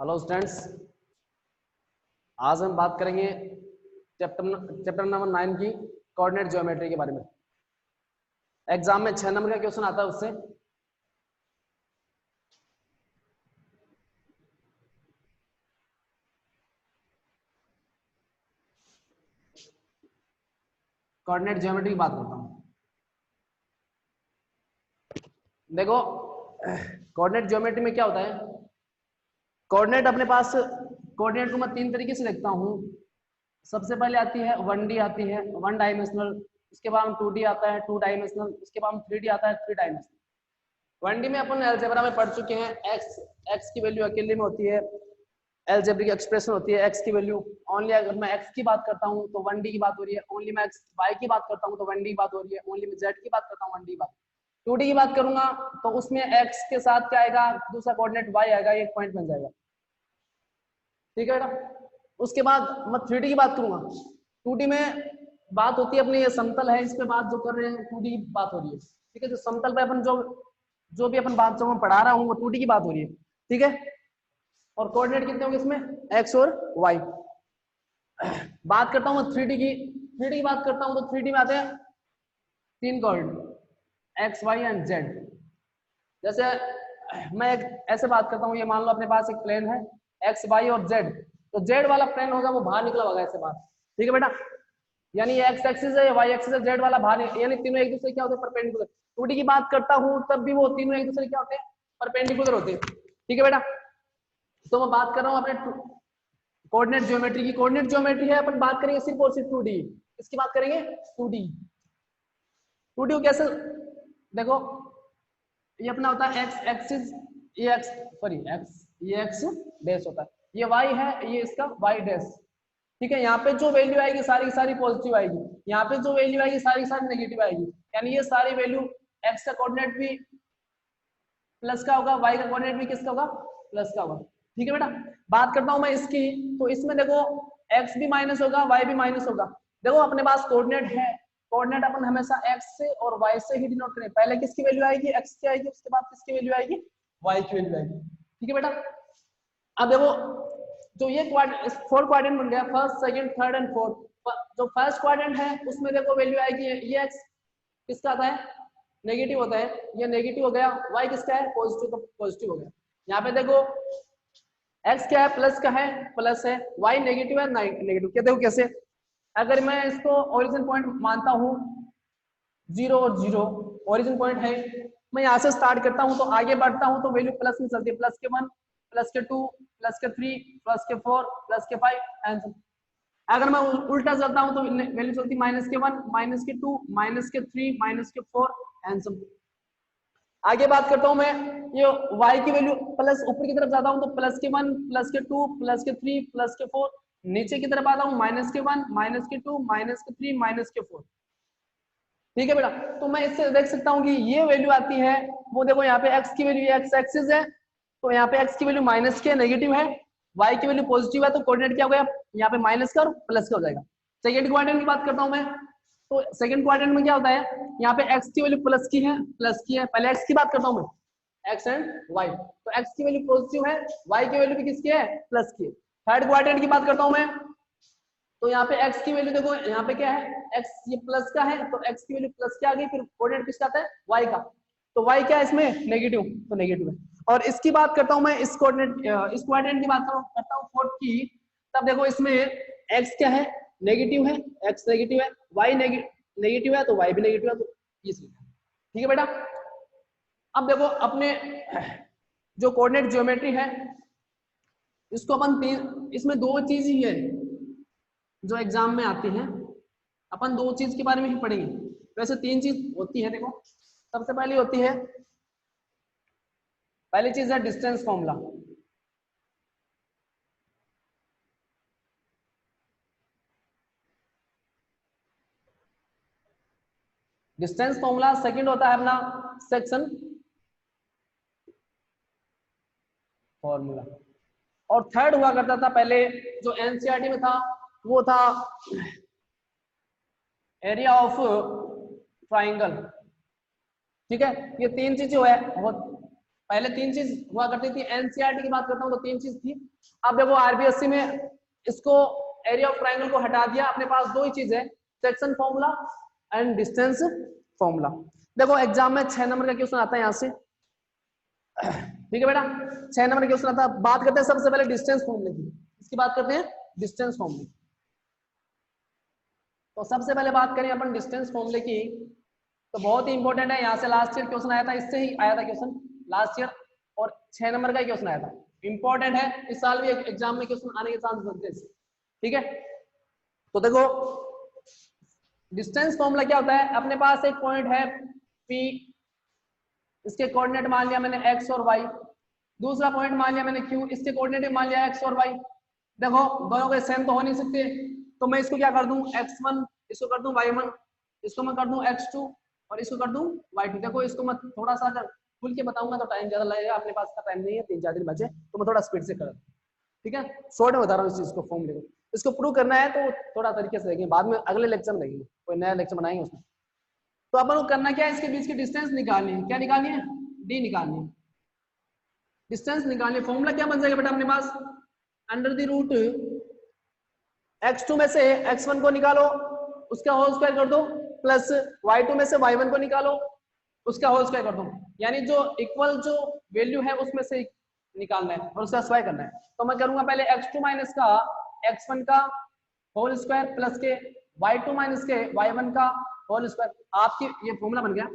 Hello students, आज हम बात करेंगे चैप्टर नंबर 9 की कोऑर्डिनेट ज्योमेट्री के बारे में। एग्जाम में 6 नंबर का क्वेश्चन आता है उससे। कोऑर्डिनेट ज्योमेट्री की बात करता हूँ। देखो, कोऑर्डिनेट ज्योमेट्री में क्या होता है। कोऑर्डिनेट अपने पास, कोऑर्डिनेट को मैं 3 तरीके से लिखता हूँ। सबसे पहले आती है 1D, आती है 1 डायमेंशनल। उसके बाद हम 2D आता है 2 डायमेंशनल। उसके बाद हम 3D आता है 3 डायमेंशनल। 1D में अपन अलजेब्रा में पढ़ चुके हैं। एक्स की वैल्यू अकेले में होती है, अलजेब्रिक एक्सप्रेशन होती है। एक्स की वैल्यू ओनली, अगर मैं एक्स की बात करता हूँ तो 1D की बात हो रही है। ओनली मैं वाई की बात करता हूँ तो 1D की बात हो रही है। ओनली मैं जेड की बात करता हूँ 1D की बात। 2D की बात करूंगा तो उसमें एक्स के साथ क्या आएगा, दूसरा कोऑर्डिनेट वाई आएगा, एक पॉइंट बन जाएगा। ठीक है बेटा। उसके बाद मैं 3D की बात करूंगा। 2D में बात होती है अपनी, ये समतल है, इस पे बात जो कर रहे हैं 2D की बात हो रही है। ठीक है, जो समतल पे अपन जो भी अपन बात जो मैं पढ़ा रहा हूँ वो 2D की बात हो रही है। ठीक है, और कोऑर्डिनेट कितने होंगे इसमें, एक्स और वाई। बात करता हूँ मैं 3D की। 3D की बात करता हूँ तो 3D में आते हैं 3 coordinate, X Y and Z. जैसे मैं एक ऐसे बात करता हूँ, ये मान लो अपने पास एक प्लेन है एक्स वाई और जेड। तो जेड वाला प्लेन होगा वो बाहर निकला होगा ऐसे बाहर। ठीक है बेटा, यानी ये एक्स एक्सिस है, वाई एक्सिस है, जेड वाला बाहर, यानी तीनों एक दूसरे क्या होते हैं, परपेंडिकुलर। 2D की बात करता हूँ तब भी वो तीनों एक दूसरे क्या होते हैं, परपेंडिकुलर होते हैं। ठीक है बेटा, तो मैं बात कर रहा हूँ अपने कोऑर्डिनेट ज्योमेट्री की। कोऑर्डिनेट ज्योमेट्री है, अपन बात करेंगे सिर्फ और सिर्फ 2D। इसकी बात करेंगे 2D। 2D को कैसे, देखो ये अपना होता है एक्स एक्सिस, ये एक्स सॉरी एक्स, ये एक्स डैश होता है, ये वाई है, ये इसका वाई डैश। ठीक है, यहाँ पे जो वैल्यू आएगी सारी की सारी पॉजिटिव आएगी, यहाँ पे जो वैल्यू आएगी सारी की सारी नेगेटिव आएगी। यानी ये सारी वैल्यू, एक्स का कोऑर्डिनेट भी प्लस का होगा, वाई का कोऑर्डिनेट भी किसका होगा, प्लस का होगा। ठीक है बेटा, बात करता हूं मैं इसकी, तो इसमें देखो एक्स भी माइनस होगा, वाई भी माइनस होगा। देखो अपने पास कोऑर्डिनेट है, कोऑर्डिनेट अपन हमेशा एक्स से और वाई से ही डिनोट करें। पहले किसकी वैल्यू आएगी, एक्स की आएगी, उसके बाद किसकी वैल्यू आएगी, वाई की वैल्यू आएगी। ठीक है बेटा, अब देखो जो ये 4 क्वाड्रेंट बन गया, first second third and fourth. जो फर्स्ट क्वाड्रेंट है उसमें देखो वैल्यू आएगी, ये एक्स किसका आता है, नेगेटिव होता है, ये नेगेटिव हो गया। वाई किसका है, पॉजिटिव, तो पॉजिटिव हो गया। यहाँ पे देखो एक्स क्या है, प्लस का है, प्लस है, वाई नेगेटिव है, नेगेटिव। क्या देखो कैसे, अगर मैं इसको ओरिजिन पॉइंट मानता हूँ 0 और 0 ओरिजिन पॉइंट है, मैं यहाँ से स्टार्ट करता हूँ तो आगे बढ़ता हूँ तो वैल्यू प्लस में चलती है, प्लस के 1, प्लस के 2, प्लस के 3, प्लस के 4, प्लस के 5 एंड। अगर मैं उल्टा चलता हूँ तो वैल्यू चलती माइनस के 1, माइनस के 2, माइनस के 3, माइनस के 4 एंड सब। आगे बात करता हूँ मैं, ये y की वैल्यू प्लस ऊपर की तरफ जाता हूँ तो प्लस के 1, प्लस के 2, प्लस के 3, प्लस के 4। नीचे की तरफ आता हूँ माइनस के 1, माइनस के 2, माइनस के 3, माइनस के 4। ठीक है बेटा, तो मैं इससे देख सकता हूँ कि ये वैल्यू आती है, वो देखो यहाँ पे x की वैल्यू, एक्स एक्सिस है, तो यहाँ पे x की वैल्यू माइनस के नेगेटिव है, y की वैल्यू पॉजिटिव है, तो कोऑर्डिनेट क्या हो गया, यहाँ पे माइनस का और प्लस का हो जाएगा। सेकंड क्वाड्रेंट की बात करता हूँ मैं, तो सेकंड क्वाड्रेंट में क्या होता है, यहाँ पे x की वैल्यू प्लस की है, प्लस की है। पहले x की बात करता हूँ मैं, x एंड y, तो x की वैल्यू पॉजिटिव है, y की वैल्यू भी किसकी है, प्लस की है। थर्ड क्वाड्रेंट की बात करता हूँ मैं, तो यहाँ पे x की वैल्यू देखो, यहाँ पे क्या है, x ये प्लस का है, तो x की वैल्यू प्लस क्या आ गई, फिर कोऑर्डिनेट किसका आता है, y का, तो y क्या है इसमें, नेगेटिव, तो नेगेटिव है। और इसकी बात करता हूँ मैं, इस कोऑर्डिनेट, इस क्वाड्रेंट की बात करता हूँ फोर्थ की, तब देखो इसमें x क्या है, नेगेटिव है, x नेगेटिव है, y नेगेटिव है, तो y भी नेगेटिव है, तो ये सही है। ठीक है बेटा, अब देखो अपने जो कोऑर्डिनेट ज्योमेट्री है, इसको अपन इसमें 2 चीज ही है जो एग्जाम में आती हैं। अपन 2 चीज के बारे में ही पढ़ेंगे, वैसे 3 चीज होती है। देखो सबसे पहली होती है, पहली चीज है distance formula. Distance formula. Second होता है अपना सेक्शन फॉर्मूला। और थर्ड हुआ करता था पहले, जो एनसीईआरटी में था, वो था एरिया ऑफ ट्राइंगल। ठीक है, ये 3 चीज जो है वो पहले 3 चीज हुआ करती थी, एनसीईआरटी की बात करता हूँ तो 3 चीज थी। अब देखो आरबीएससी में इसको एरिया ऑफ ट्रायंगल को हटा दिया, अपने पास 2 ही चीज है, section formula and distance formula. देखो एग्जाम में 6 नंबर का क्वेश्चन आता है यहाँ से, ठीक है बेटा, 6 नंबर का क्वेश्चन आता है। बात करते हैं सबसे पहले डिस्टेंस फॉर्मूले की, इसकी बात करते हैं डिस्टेंस फॉर्मूले। तो सबसे पहले बात करें अपन डिस्टेंस फॉर्मूले की, तो बहुत ही इंपॉर्टेंट है, यहाँ से लास्ट ईयर क्वेश्चन आया था, इससे ही आया था क्वेश्चन लास्ट ईयर, और 6 नंबर का ही क्वेश्चन आया था, इंपॉर्टेंट है, इस साल भी एग्जाम में क्वेश्चन आने के चांस बनते हैं, ठीक है। तो देखो डिस्टेंस फॉर्मूला क्या होता है, अपने पास एक पॉइंट है P, इसके कोऑर्डिनेट मान लिया मैंने x और y, दूसरा पॉइंट मान लिया मैंने Q, इसके कोऑर्डिनेट मान लिया x और y। देखो दोनों के सेम तो हो नहीं सकते, तो मैं इसको क्या कर दूं x1, इसको कर दूं y1, इसको मैं कर दूं x2 और इसको कर दूं y2। देखो इसको मैं थोड़ा सा अगर खुल के बताऊंगा तो टाइम ज्यादा लगेगा, अपने पास का टाइम नहीं है, 3-4 दिन बचे, तो मैं थोड़ा स्पीड से कर, ठीक है, शॉर्ट में बता रहा हूँ इस चीज को, फॉर्मूले को। इसको प्रूव करना है तो थोड़ा तरीके से देखेंगे, बाद में अगले लेक्चर में देखेंगे, कोई नया लेक्चर बनाएंगे उसमें। तो अपन को करना क्या है, इसके बीच की डिस्टेंस निकालनी है, क्या निकालनी है, डी निकालनी है, डिस्टेंस निकालनी है। फॉर्मूला क्या बन जाएगा बेटा अपने पास, अंडर द रूट x2 में से x1 को निकालो, उसका होल स्क्वायर कर दो, प्लस y2 में से y1 को निकालो, उसका होल स्क्वायर कर दो, यानी जो इक्वल जो वैल्यू है उसमें से निकालना है और उसका स्क्वायर करना है। तो मैं करूंगा पहले x2 माइनस का x1 का होल स्क्वायर प्लस के y2 माइनस के y1 का होल स्क्वायर। आपकी ये फॉर्मूला बन गया,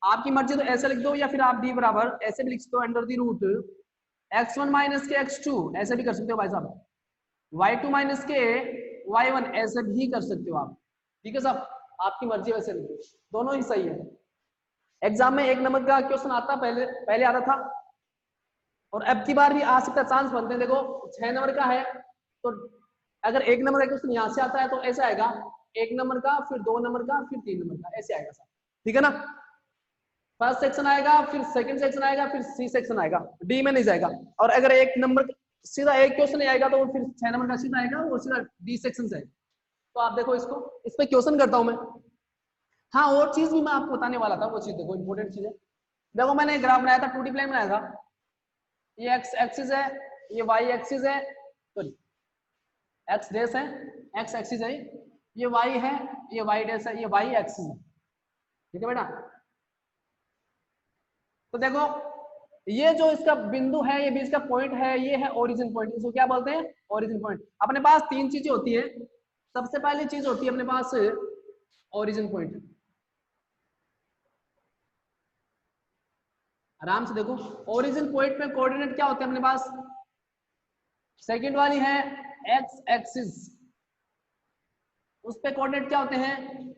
आपकी मर्जी तो ऐसे लिख दो या फिर आप d बराबर ऐसे भी लिख सकते हो, under the root x1 minus के x2, ऐसे भी कर सकते हो भाई साहब, y2 माइनस के y1 ऐसे भी कर सकते हो आप, ठीक है साहब, आपकी मर्जी वैसे लिख दो, दोनों ही सही है। एग्जाम में 1 नंबर का क्वेश्चन आता, पहले आता था और अब की बार भी आ सकता, चांस बनते हैं। देखो 6 नंबर का है, तो अगर 1 नंबर का क्वेश्चन यहाँ से आता है तो ऐसे आएगा, 1 नंबर का, फिर 2 नंबर का, फिर 3 नंबर का, ऐसे आएगा सर, ठीक है ना। फर्स्ट सेक्शन आएगा, फिर सेकंड सेक्शन आएगा, फिर सी सेक्शन आएगा, डी में नहीं जाएगा। और अगर 1 नंबर सीधा एक क्वेश्चन नहीं आएगा तो फिर 6 नंबर का सीधा आएगा, वो सीधा डी सेक्शन से आएगा। तो आप देखो इसको, इस पे क्वेश्चन करता हूं मैं। हाँ और चीज भी मैं आपको बताने वाला था, वो चीज देखो इंपॉर्टेंट चीज है। देखो मैंने ग्राफ बनाया था, 2D प्लेन बनाया था, ये x एक्सिस है, ये y एक्सिस है, सॉरी x डैश है, x एक्सिस है, ये y है, ये y डैश है, ये y एक्सिस है, ठीक है बेटा। तो देखो ये जो इसका बिंदु है, ये भी इसका पॉइंट है, ये है ओरिजिन पॉइंट, इसको क्या बोलते हैं, ओरिजिन पॉइंट। अपने पास 3 चीजें होती है, सबसे पहली चीज होती है अपने पास ओरिजिन पॉइंट, आराम से देखो, ओरिजिन पॉइंट में कोऑर्डिनेट क्या होते हैं अपने पास, सेकंड वाली है x एक्सिस, उस पे कोऑर्डिनेट क्या होते हैं,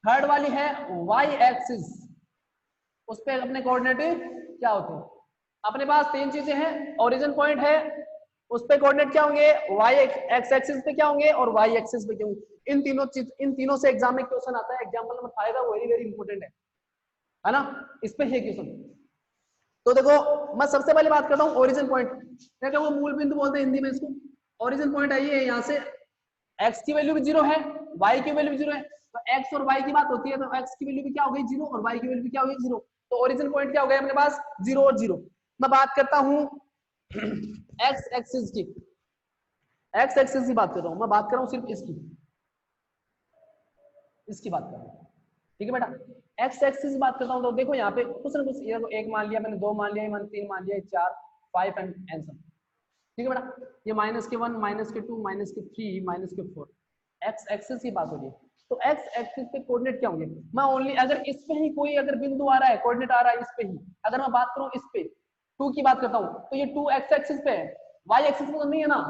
थर्ड वाली है y एक्सिस, उस पे अपने कोऑर्डिनेट क्या होते हैं। अपने पास 3 चीजें हैं, ओरिजिन पॉइंट है, उस पे कोऑर्डिनेट क्या होंगे, y x एक्सिस पे क्या होंगे और y एक्सिस पे क्या होंगे। इन तीनों से एग्जाम में क्वेश्चन आता है, एग्जांपल में आएगा, वेरी वेरी इंपॉर्टेंट है ना, इस पे है क्वेश्चन। तो देखो मैं सबसे पहले बात करता हूँ ओरिजिन पॉइंट, देखो वो मूल बिंदु बोलते हैं हिंदी में इसको। ओरिजिन पॉइंट आई है, यहाँ से x की वैल्यू भी 0 है, y की वैल्यू भी 0 है, तो x और y की बात होती है तो x की वैल्यू भी क्या हो गई 0 और y की वैल्यू भी क्या हो गई 0, तो ओरिजिन पॉइंट क्या हो गया अपने पास 0 और 0। मैं बात करता हूँ x एक्सिस की, x एक्सिस की बात कर रहा हूँ, मैं बात कर रहा हूँ सिर्फ इसकी बात कर रहा हूँ, ठीक है बेटा। x एक्सिस की बात करता हूँ तो देखो यहाँ पे कुछ ना कुछ, ये 1 मान लिया मैंने, 2 मान लिया मैंने, 3 मान लिया, 4 5 एंड आंसर, ठीक है बेटा। ये -1 -2 -3 -4 x एक्सिस की बात हो रही है। तो x एक्सिस पे कोऑर्डिनेट क्या होंगे, मैं ओनली अगर इस पे ही कोई अगर बिंदु आ रहा है, कोऑर्डिनेट आ रहा है इस पे ही, अगर मैं बात करूं इस पे 2 की बात करता हूं तो ये 2 x एक्सिस पे है, y एक्सिस पे तो नहीं है ना,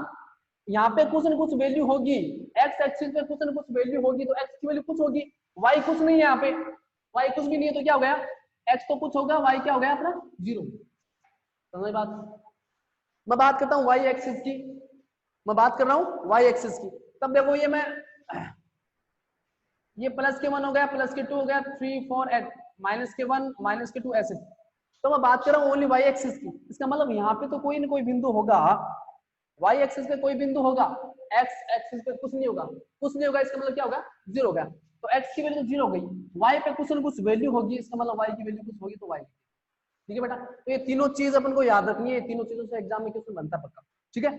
यहाँ पे कुछ न कुछ वैल्यू होगी, x एक्सिस पे कुछ न कुछ वैल्यू होगी, तो x की वैल्यू कुछ होगी, y कुछ नहीं है, यहाँ पे y कुछ भी नहीं है, तो क्या हो गया, x तो कुछ होगा, y क्या हो गया अपना 0, समझ बात। मैं बात करता हूँ y एक्सिस की, मैं बात कर रहा हूँ y एक्सिस की। तब देखो ये मैं ये +1 हो गया, +2 हो गया, 3 4 8 -1 -2 ऐसे। तो मैं बात कर रहा हूँ ओनली y एक्सिस की, इसका मतलब यहाँ पे तो कोई ना कोई बिंदु होगा, y एक्सिस पे कोई बिंदु होगा, x एक्सिस पे कुछ नहीं होगा, कुछ नहीं होगा, इसका मतलब क्या होगा 0 हो गया, तो x की वैल्यू 0 हो गई, y पे कुछ ना कुछ वैल्यू होगी, इसका मतलब y की वैल्यू कुछ होगी तो y, ठीक है बेटा। तो ये तीनों चीज अपन को याद रखनी है, ये तीनों चीजों से एग्जाम में क्वेश्चन बनता है पक्का। ठीक है,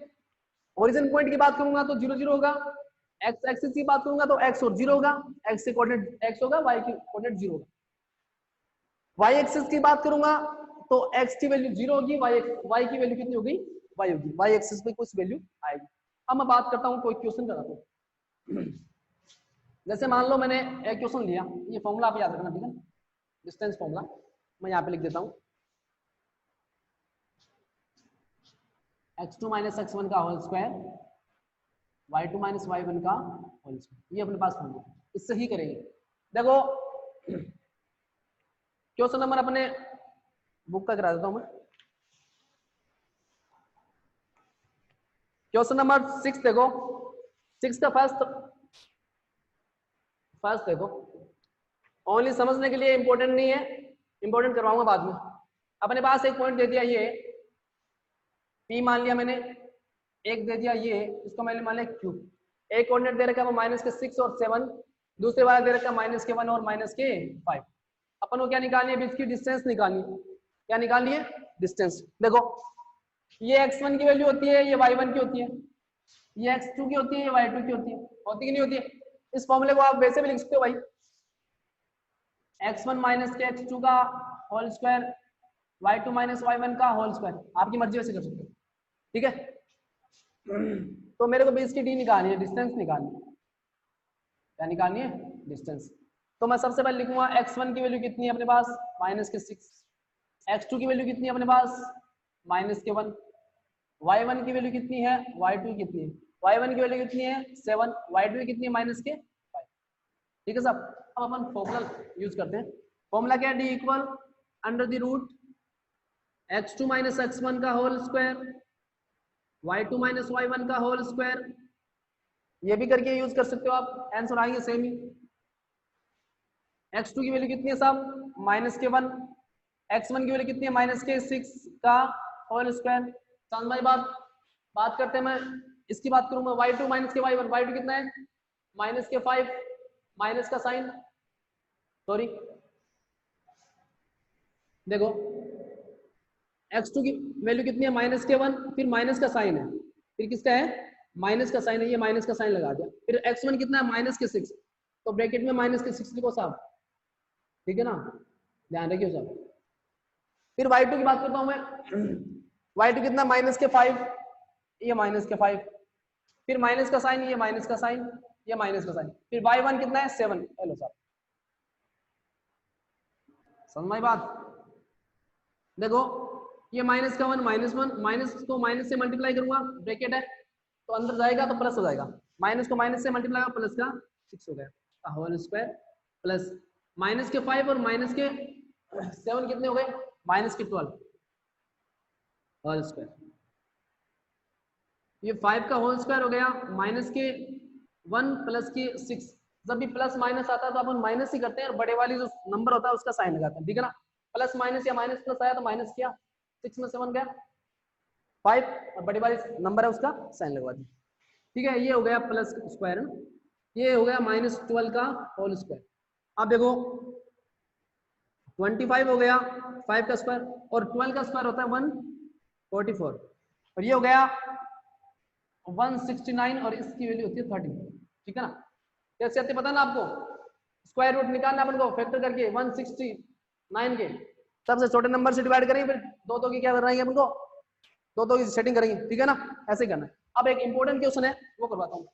ओरिजिन पॉइंट की बात करूंगा तो 0 0 होगा, एक्स एक्सिस की बात करूंगा तो एक्स और 0 होगा, एक्स से कोऑर्डिनेट एक्स होगा, वाई की कोऑर्डिनेट 0 होगा। वाई एक्सिस की बात करूंगा तो एक्स की वैल्यू 0 होगी, वाई की वैल्यू कितनी होगी, वाई होगी, वाई एक्सिस पे कुछ वैल्यू आएगी। अब मैं बात करता हूँ, कोई क्वेश्चन कराता हूँ। जैसे मान लो मैंने एक क्वेश्चन लिया, ये फॉर्मूला आप याद रखना, ठीक है, डिस्टेंस फॉर्मूला मैं यहाँ पे लिख देता हूँ, x2 माइनस x1 का whole square, y2 minus y1 का होल स्क्वायर, ये अपने पास फॉर्मूला, इससे ही करेंगे। देखो क्वेश्चन नंबर अपने बुक का करा देता हूं मैं, क्वेश्चन नंबर 6 देखो, 6 का फर्स्ट देखो, ओनली समझने के लिए इंपॉर्टेंट नहीं है, इंपॉर्टेंट करवाऊंगा बाद में। अपने पास एक पॉइंट दे दिया ये P मान लिया मैंने, एक दे दिया ये, इसको मैंने मान लिया Q, एक कोऑर्डिनेट दे रखा है माइनस के 6 और 7, दूसरे वाला दे रखा है माइनस के 1 और माइनस के 5। अपन को क्या निकालनी है, बीच की डिस्टेंस निकालनी है। क्या निकालनी है, डिस्टेंस। देखो ये x1 की वैल्यू होती है, ये y1 की होती है, ये x2 की होती है, ये y2 की होती है, होती कि नहीं होती है। इस फॉर्मूले को आप वैसे भी लिख सकते हो भाई, x1 माइनस के x2 का whole square, y2 minus y1 का होल स्क्वायर, आपकी मर्जी वैसे कर सकते हो। ठीक है, तो मेरे को बीच की डी निकालनी है, डिस्टेंस निकालनी है। क्या निकालनी है, डिस्टेंस। तो मैं सबसे पहले लिखूंगा x1 की वैल्यू कितनी है अपने पास, माइनस के 6, x2 की वैल्यू कितनी है अपने पास, माइनस के 1, y1 की वैल्यू कितनी है, y2 कितनी है, y1 की वैल्यू कितनी है 7, y2 कितनी है माइनस के 5। ठीक है साहब, अब अपन फॉर्मूला यूज करते हैं। फॉर्मूला क्या है, D equal under the root x2 minus x1 का whole square, y2 minus y1 का होल स्क्वायर, ये भी करके यूज कर सकते हो आप, आंसर आएंगे सेम ही। x2 की वैल्यू कितनी है साहब, माइनस के 1, x1 की वैल्यू कितनी है, माइनस के 6 का होल स्क्वायर। समझ भाई बात करते हैं, मैं इसकी बात करूंगा, y2 माइनस के y1, y2 कितना है माइनस के 5, माइनस का साइन, सॉरी देखो x2 की वैल्यू कितनी है, माइनस के 1, फिर माइनस का साइन है, फिर किसका है, माइनस का साइन है, ये माइनस का साइन लगा दिया, फिर x1 कितना है माइनस के 6, तो ब्रैकेट में माइनस के 6 लिखो साहब, ठीक है ना, ध्यान रखियो साहब। फिर y2 की बात करता हूं मैं, y2 कितना माइनस के 5, ये माइनस के 5, फिर माइनस का साइन, ये माइनस का साइन, ये माइनस का साइन, फिर y1 कितना है 7। हेलो साहब, समझ में बात। देखो ये माइनस का 1, माइनस 1, माइनस को माइनस से मल्टीप्लाई करूंगा, ब्रैकेट है तो अंदर जाएगा तो प्लस हो जाएगा, माइनस को माइनस से मल्टीप्लाई होगा, प्लस का 6 हो गया होल स्क्वायर, प्लस माइनस के 5 और माइनस के 7 कितने हो गए, माइनस के 12 होल स्क्वायर। ये 5 का होल स्क्वायर हो गया, माइनस के 1 प्लस के 6, जब भी प्लस माइनस आता है तो अपन माइनस ही करते हैं, और बड़े वाली जो नंबर होता है उसका साइन लगाते हैं, ठीक है ना। प्लस माइनस या माइनस प्लस आया तो माइनस किया, 6 में 7 गया 5, और बड़ी वाली नंबर है उसका साइन लगवा दिया। ठीक है, ये हो गया प्लस स्क्वायर, ये हो गया माइनस 12 का होल स्क्वायर। अब देखो 25 हो गया 5 का स्क्वायर, और 12 का स्क्वायर होता है 144, और ये हो गया 169, और इसकी वैल्यू होती है 30। ठीक है ना, कैसे आते पता ना आपको, स्क्वायर रूट निकालना अपन को फैक्टर करके 169 के सबसे छोटे नंबर से डिवाइड करेंगे, फिर दो दो की क्या कराएंगे अपन को, दो दो की सेटिंग करेंगे, ठीक है ना, ऐसे ही करना है। अब एक इंपॉर्टेंट क्वेश्चन है वो करवाता हूँ,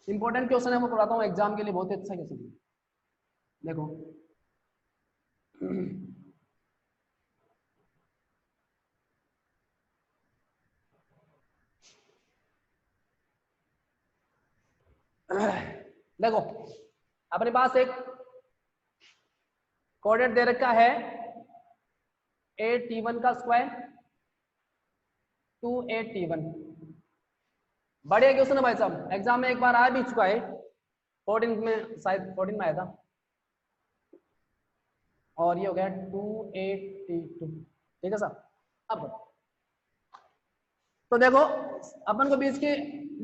इंपॉर्टेंट क्वेश्चन है वो करवाता हूँ एग्जाम के लिए, बहुत ही अच्छा क्वेश्चन है। देखो देखो अपने पास एक कोऑर्डिनेट दे रखा है 8t1 का स्क्वायर 2 8t1, बढ़िया क्वेश्चन है भाई साहब, एग्जाम में एक बार आ भी चुका है, 14 में शायद 14 में आया था, और ये हो गया 2 8t2। ठीक है साहब, अब तो देखो अपन को बीच की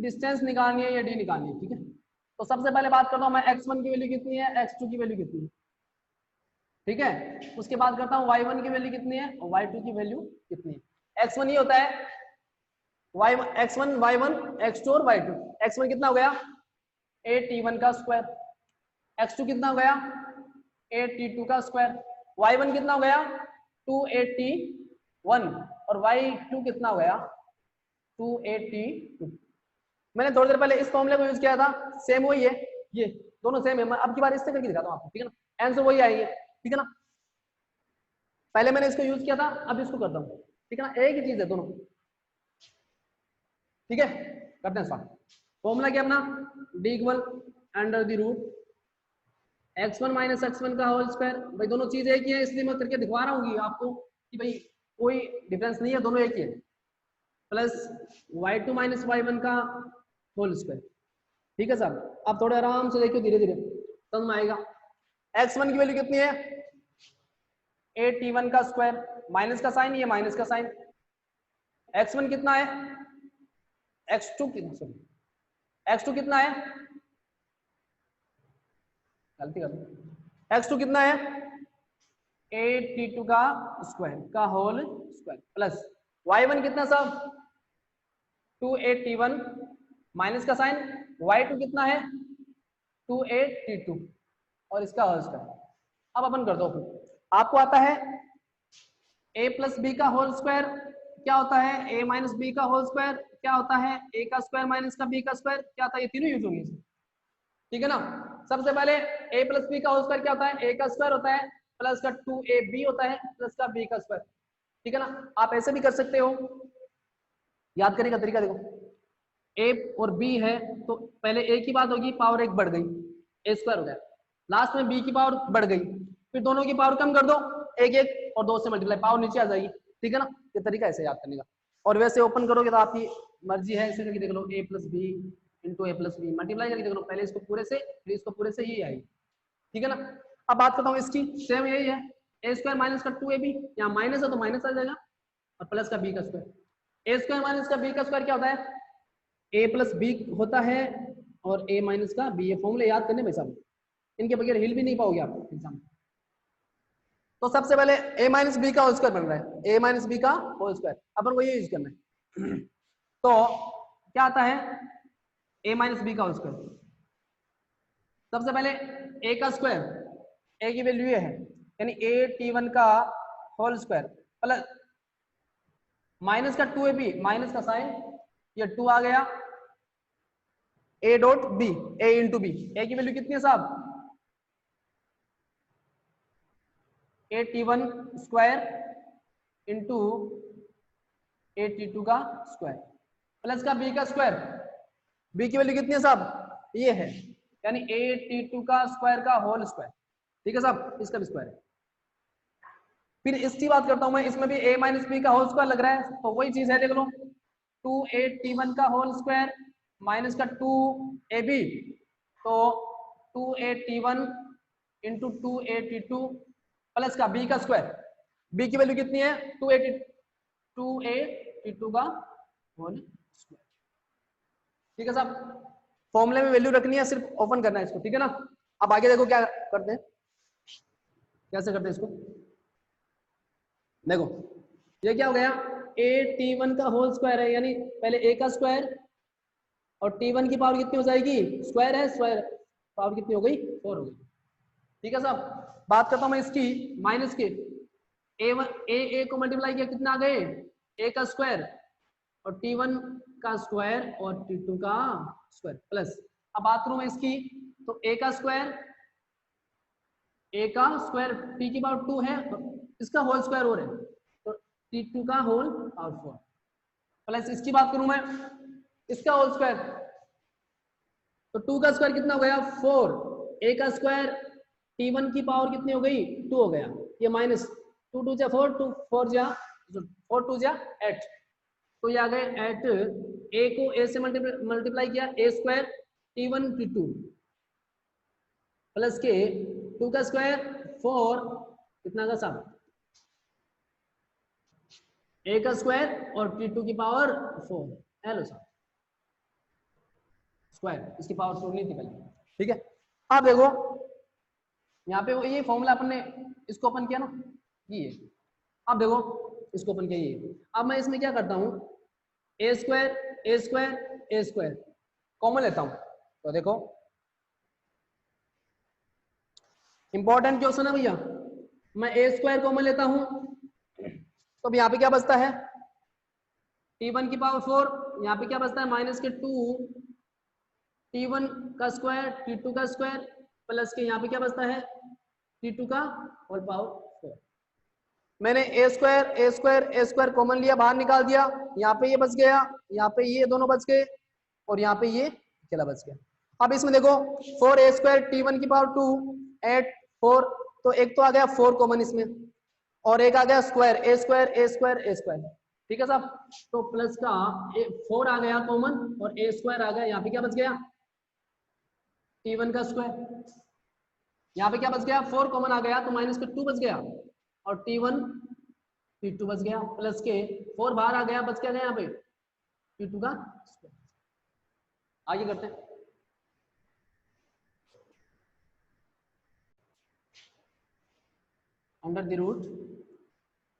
डिस्टेंस निकालनी है या डी निकालनी है, ठीक है। तो सबसे पहले बात करता हूं मैं, x1 की वैल्यू कितनी है, x2 की वैल्यू कितनी है। ठीक है। उसके बाद करता हूँ y1 की वैल्यू कितनी है और y2 की वैल्यू कितनी है। x1 ये होता है x1 y1 x2 और y2। x1 कितना हो गया 8t1 का स्क्वायर, x2 कितना हो गया 8t2 का स्क्वायर, y1 कितना हो गया 280 और y2 कितना हो गया 282। मैंने थोड़ी देर पहले इस फॉर्मूले को यूज किया था, सेम वही है, ये दोनों सेम है। मैं अब की बार इससे करके दिखाता हूँ आपको, ठीक है ना, आंसर वही आएगी, ठीक है ना। पहले मैंने इसको यूज किया था, अब इसको करता हूँ, ठीक है ना, एक ही चीज है दोनों, ठीक है। करते हैं सॉल्व। फॉर्मूला क्या अपना d equal under the root x1 minus x1 का होल स्क्वायर। भाई दोनों चीज एक ही है, इसलिए मैं करके दिखवा रहा हूँ आपको कि भाई कोई डिफरेंस नहीं है, दोनों एक ही है। प्लस y2 माइनस y1 का होल स्क्वायर, ठीक है साहब। आप थोड़े आराम से देखिए, धीरे धीरे समझ में आएगा। x1 की वैल्यू कितनी है 8t1 का स्क्वायर, माइनस का साइन, ये माइनस का साइन। x1 कितना है x2 कितना, x2 कितना है, गलती कर दी, x2 कितना है 8t2 का स्क्वायर का होल स्क्वायर, प्लस y1 कितना साहब 280t1 माइनस का साइन, y2 कितना है 280t2 और इसका होल स्क्वायर। अब अपन कर दो, आपको आता है a प्लस बी का होल स्क्वायर क्या होता है, a माइनस बी का होल स्क्वायर क्या होता है, a का स्क्वायर माइनस का b का स्क्वायर क्या होता है, ये तीनों यूज होंगे, ठीक है ना। सबसे पहले a प्लस बी का होल स्क्वायर क्या होता है, a का स्क्वायर होता है प्लस का 2ab होता है प्लस का b का स्क्वायर, ठीक है ना। आप ऐसे भी कर सकते हो, याद करने का तरीका देखो, a और b है तो पहले a की बात होगी, पावर 1 बढ़ गई, a स्क्वायर हो गया, लास्ट में b की पावर बढ़ गई, फिर दोनों की पावर कम कर दो, एक एक और 2 से मल्टीप्लाई, पावर नीचे आ जाएगी, ठीक है ना। ये तरीका ऐसे याद करने का। और वैसे ओपन करोगे तो आपकी मर्जी है, ऐसे करके देख लो a plus B into A plus B, multiply करके देख लो, पहले इसको पूरे से फिर इसको पूरे से, यही आएगी, ठीक है ना। अब बात करता हूँ इसकी, सेम यही है, ए स्क्वायर माइनस का 2ab, यहाँ माइनस है तो माइनस आ जाएगा, और प्लस का बी का स्क्वायर, ए स्क्वायर माइनस का बी का स्क्वायर क्या होता है, ए प्लस बी होता है और ए माइनस का बी। ये फॉर्मूले याद करने भाई साहब, इनके बगैर हिल भी नहीं पाओगे आप एग्जाम। तो सबसे पहले a माइनस बी का होल स्क्वायर बन रहा है, a माइनस बी का होल स्क्वायर, अपन को ये यूज करना है। तो क्या आता है a माइनस बी का होल स्क्वायर, सबसे पहले a का स्क्वायर, a की वैल्यू ये है, यानी a t1 का होल स्क्वायर प्लस माइनस का 2ab, माइनस का साइन, ये 2 आ गया, a dot b, a into B, a की वैल्यू कितनी है साहब 8t1 स्क्वायर इंटू 8t2 का स्क्वायर प्लस का b का स्क्वायर, b की वैल्यू कितनी है साहब ये है, यानी 8t2 का स्क्वायर का होल स्क्वायर, ठीक है साहब, इसका भी स्क्वायर है। फिर इसकी बात करता हूं मैं, इसमें भी a माइनस बी का होल स्क्वायर लग रहा है, तो वही चीज है, देख लो 2 8t1 का होल स्क्वायर माइनस का 2ab, तो 2 8t1 इंटू 2 8t2 प्लस का b का स्क्वायर, b की वैल्यू कितनी है 2a t2 का होल स्क्वायर, ठीक है साहब। फॉर्मूले में वैल्यू रखनी है, सिर्फ ओपन करना है इसको, ठीक है ना। अब आगे देखो क्या करते हैं, कैसे करते हैं इसको, देखो ये क्या हो गया a t1 का होल स्क्वायर है, यानी पहले a का स्क्वायर और t1 की पावर कितनी हो जाएगी, स्क्वायर है, स्क्वायर पावर कितनी हो गई 4 हो गई, ठीक है साहब। बात करता हूं मैं इसकी माइनस के, a को मल्टीप्लाई किया कितना आ गए a का स्क्वायर और t1 का स्क्वायर और t2 का स्क्वायर प्लस, अब बात करूं मैं इसकी तो a का स्क्वायर t की पावर 2 है, इसका होल स्क्वायर हो रहा है तो t2 का होल पावर 4 प्लस इसकी बात करूं मैं इसका होल स्क्वायर, तो 2 का स्क्वायर कितना हो गया 4, a का स्क्वायर t1 की पावर कितनी हो गई 2 हो गया, ये माइनस 2 2 जा 4, 2 4 जा 4 2 जा 8, तो ये आ गए एट a को a से मल्टीप्लाई किया a square t1 t2 plus के 2 का स्क्वायर 4 कितना का साहब a का स्क्वायर और t2 की पावर 4, हेलो साहब स्क्वायर, इसकी पावर 4 नहीं थी पहले, ठीक है। अब देखो यहाँ पे ये फॉर्मूला अपन ने इसको ओपन किया ना, ये अब देखो इसको ओपन किया ये। अब मैं इसमें क्या करता हूँ, ए स्क्वायर कॉमन लेता हूँ। तो देखो इंपॉर्टेंट क्वेश्चन है भैया, मैं ए स्क्वायर कॉमन लेता हूँ तो अब यहाँ पे क्या बचता है, t1 की पावर 4, यहाँ पे क्या बचता है माइनस के 2 t1 का स्क्वायर t2 का स्क्वायर प्लस के यहाँ पे क्या बचता है t2 का होल पावर 4। मैंने ए स्क्वायर कॉमन लिया, बाहर निकाल दिया, यहाँ पे ये बच गया, यहाँ पे ये दोनों बच गए और यहाँ पे ये अकेला बच गया। अब इसमें देखो 4a स्क्वायर t1 की पावर 2 8 4, तो एक तो आ गया 4 कॉमन इसमें और एक आ गया स्क्वायर ए स्क्वायर। ठीक है साहब, तो प्लस का 4 आ गया कॉमन और ए स्क्वायर आ गया, यहाँ पे क्या बच गया t1 का स्क्वायर, यहाँ पे क्या बच गया 4 कॉमन आ गया तो माइनस का 2 बच गया और t1 t2 बच गया प्लस के 4 बाहर आ गया, बच क्या गया यहाँ पे t2 का स्क्वायर। आगे करते हैं, अंडर द रूट।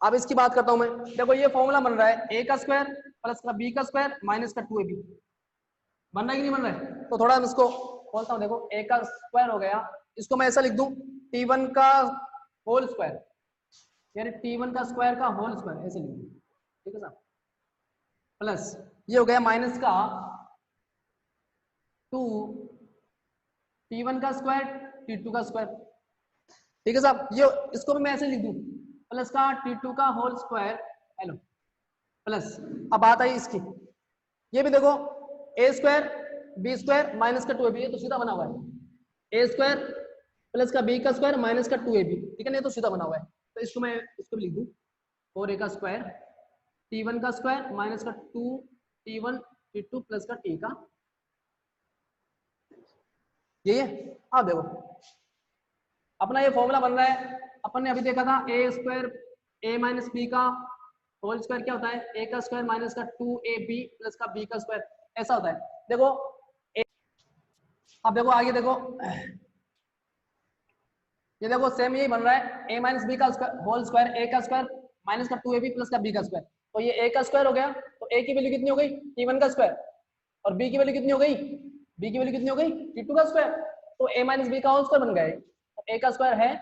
अब इसकी बात करता हूं मैं, देखो ये फॉर्मूला बन रहा है a का स्क्वायर प्लस का b का स्क्वायर माइनस का 2ab, बन रहा है कि नहीं बन रहा है। तो थोड़ा हम इसको खोलता हूं, देखो a का स्क्वायर हो गया, इसको मैं ऐसा लिख दूं t1 का होल स्क्वायर, यानी t1 का स्क्वायर का होल स्क्वायर ऐसे लिख दूं, ठीक है साहब, प्लस ये हो गया माइनस का 2 t1 का स्क्वायर t2 का स्क्वायर, ठीक है साहब। ये इसको भी मैं ऐसे लिख दूं प्लस का t2 का होल स्क्वायर, हेलो प्लस। अब बात आई इसकी, ये भी देखो a square b square minus का 2ab, ये तो सीधा बना हुआ है, a स्क्वायर प्लस का b का स्क्वायर माइनस का 2ab, ठीक है ना, ये तो सीधा बना हुआ है। तो इसको मैं इसको भी लिख दूं 4a का स्क्वायर t1 का स्क्वायर माइनस का 2 t1 t2 प्लस का t का, ये अब देखो अपना ये फॉर्मूला बन रहा है, अपन ने अभी देखा था ए स्क्वायर ए माइनस बी का होल स्क्वायर क्या होता है, ए का स्क्वायर माइनस का 2ab प्लस का b का स्क्वायर, ऐसा होता है। देखो अब देखो आगे देखो, ये देखो सेम यही बन रहा है, a माइनस बी का होल स्क्वायर ए का स्क्वायर माइनस का 2ab प्लस का b का स्क्वायर, तो ये a का स्क्वायर हो गया, तो a की वैल्यू कितनी हो गई t1 का स्क्वायर और b की वैल्यू कितनी हो गई, b की वैल्यू कितनी हो गई t2 का स्क्वायर, तो a माइनस बी का होल स्क्वायर बन गया, तो a का स्क्वायर है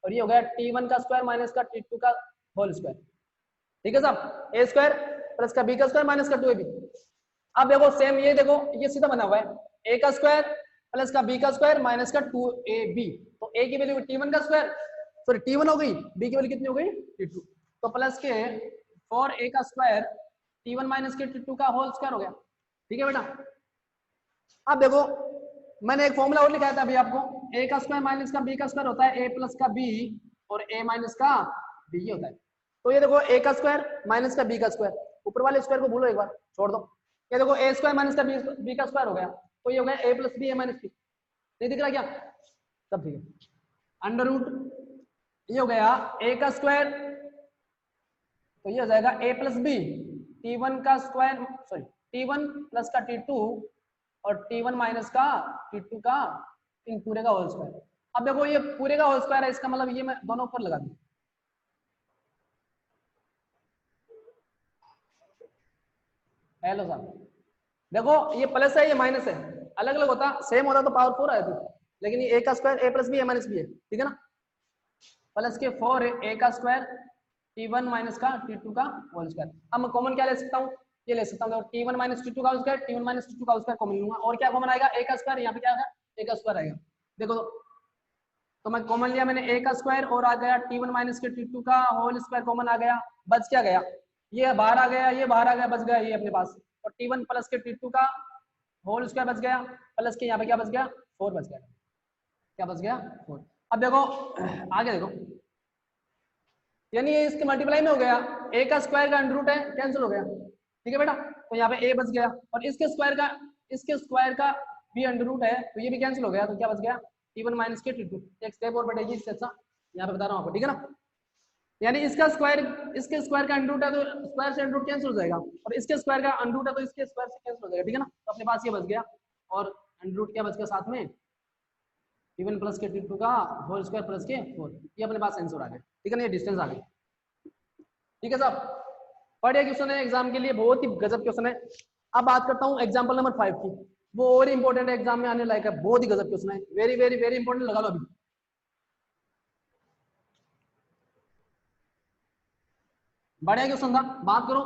और ये हो गया t1 का स्क्वायर माइनस का t2 का होल स्क्वायर, ठीक है साहब, a स्क्वायर प्लस का b का स्क्वायर माइनस का 2ab। अब देखो सेम ये देखो ये सीधा बना हुआ है, a का स्क्वायर प्लस का b का स्क्वायर माइनस का 2ab, तो a की वैल्यू t1 का स्क्वायर सॉरी t1 हो गई, b की वैल्यू कितनी हो गई t2, तो प्लस के 4a का स्क्वायर t1 माइनस के t2 का होल स्क्वायर हो गया, ठीक है बेटा। अब देखो मैंने एक फॉर्मूला और लिखाया था अभी आपको, a का स्क्वायर माइनस का b का स्क्वायर होता है a प्लस का b और a माइनस का b ये होता है। तो ये देखो a का स्क्वायर माइनस का b का स्क्वायर, ऊपर वाले स्क्वायर को भूलो एक बार छोड़ दो, ये देखो a स्क्वायर माइनस का b का स्क्वायर हो गया, तो ये हो गया a plus B a minus b, नहीं दिख रहा क्या, सब ठीक है। अंडर रूट ये हो गया a का स्क्वायर, तो ये हो जाएगा a प्लस बी t1 का स्क्वायर सॉरी t1 प्लस का t2 और t1 माइनस का t2 का इन पूरे का होल स्क्वायर। अब देखो ये पूरे का होल स्क्वायर है, इसका मतलब ये मैं दोनों ऊपर लगा दूं, हेलो साहब देखो ये प्लस है ये माइनस है, अलग अलग होता सेम होता तो पावर 4 आया था, लेकिन ये a का square a plus B a minus B है, ठीक है ना, प्लस के 4 a का स्क्वायर t1 माइनस का t2 का होल स्क्वायर। अब मैं कॉमन क्या ले सकता हूँ, ये ले सकता हूँ t1 माइनस t2 का स्क्वायर t1 माइनस t2 का स्क्वायर कॉमन लूंगा, और क्या कॉमन आएगा a का स्क्वायर, यहाँ पे क्या आएगा a का स्क्वायर आएगा, देखो तो मैं कॉमन लिया मैंने a का स्क्वायर और आ गया t1 माइनस के t2 का होल स्क्वायर कॉमन आ गया, बच क्या गया ये बाहर आ गया, ये बाहर आ गया, बच गया ये अपने पास, और t1 प्लस के t2 का होल स्क्वायर बच गया प्लस के यहाँ पे क्या बच गया 4 बच गया, क्या बच गया 4। अब देखो आगे देखो, यानी ये इसके मल्टीप्लाई में हो गया, a का स्क्वायर का अंडर रूट है कैंसिल हो गया, ठीक है बेटा, तो यहाँ पे a बच गया और इसके स्क्वायर का भी अंडर रूट है, तो ये भी कैंसिल हो गया, तो क्या बच गया t1 माइनस के t2, एक स्टेप और बढ़ेगी इससे, अच्छा यहाँ पे बता रहा हूँ आपको, ठीक है ना, यानी इसके स्क्वायर का अंडर रूट है तो स्क्वायर से अंडर रूट कैंसिल हो जाएगा, और इसके स्क्वायर का अंडर रूट है तो इसके स्क्वायर से कैंसिल हो जाएगा, ठीक है ना, तो अपने पास ये बच गया और अंडर रूट क्या बच गया साथ में T1 प्लस के T2 का होल स्क्वायर प्लस के 4, ये अपने पास आंसर आ गया, ठीक है ना, ये डिस्टेंस आ गई। ठीक है साहब, बढ़िया क्वेश्चन है एग्जाम के लिए, बहुत ही गजब क्वेश्चन है। अब बात करता हूँ एग्जाम्पल नंबर 5 की, वो और इंपॉर्टेंट है, एग्जाम में आने लायक है, बहुत ही गजब क्वेश्चन है, वेरी वेरी वेरी इंपॉर्टेंट, लगा लो अभी। बढ़िया क्वेश्चन था, बात करो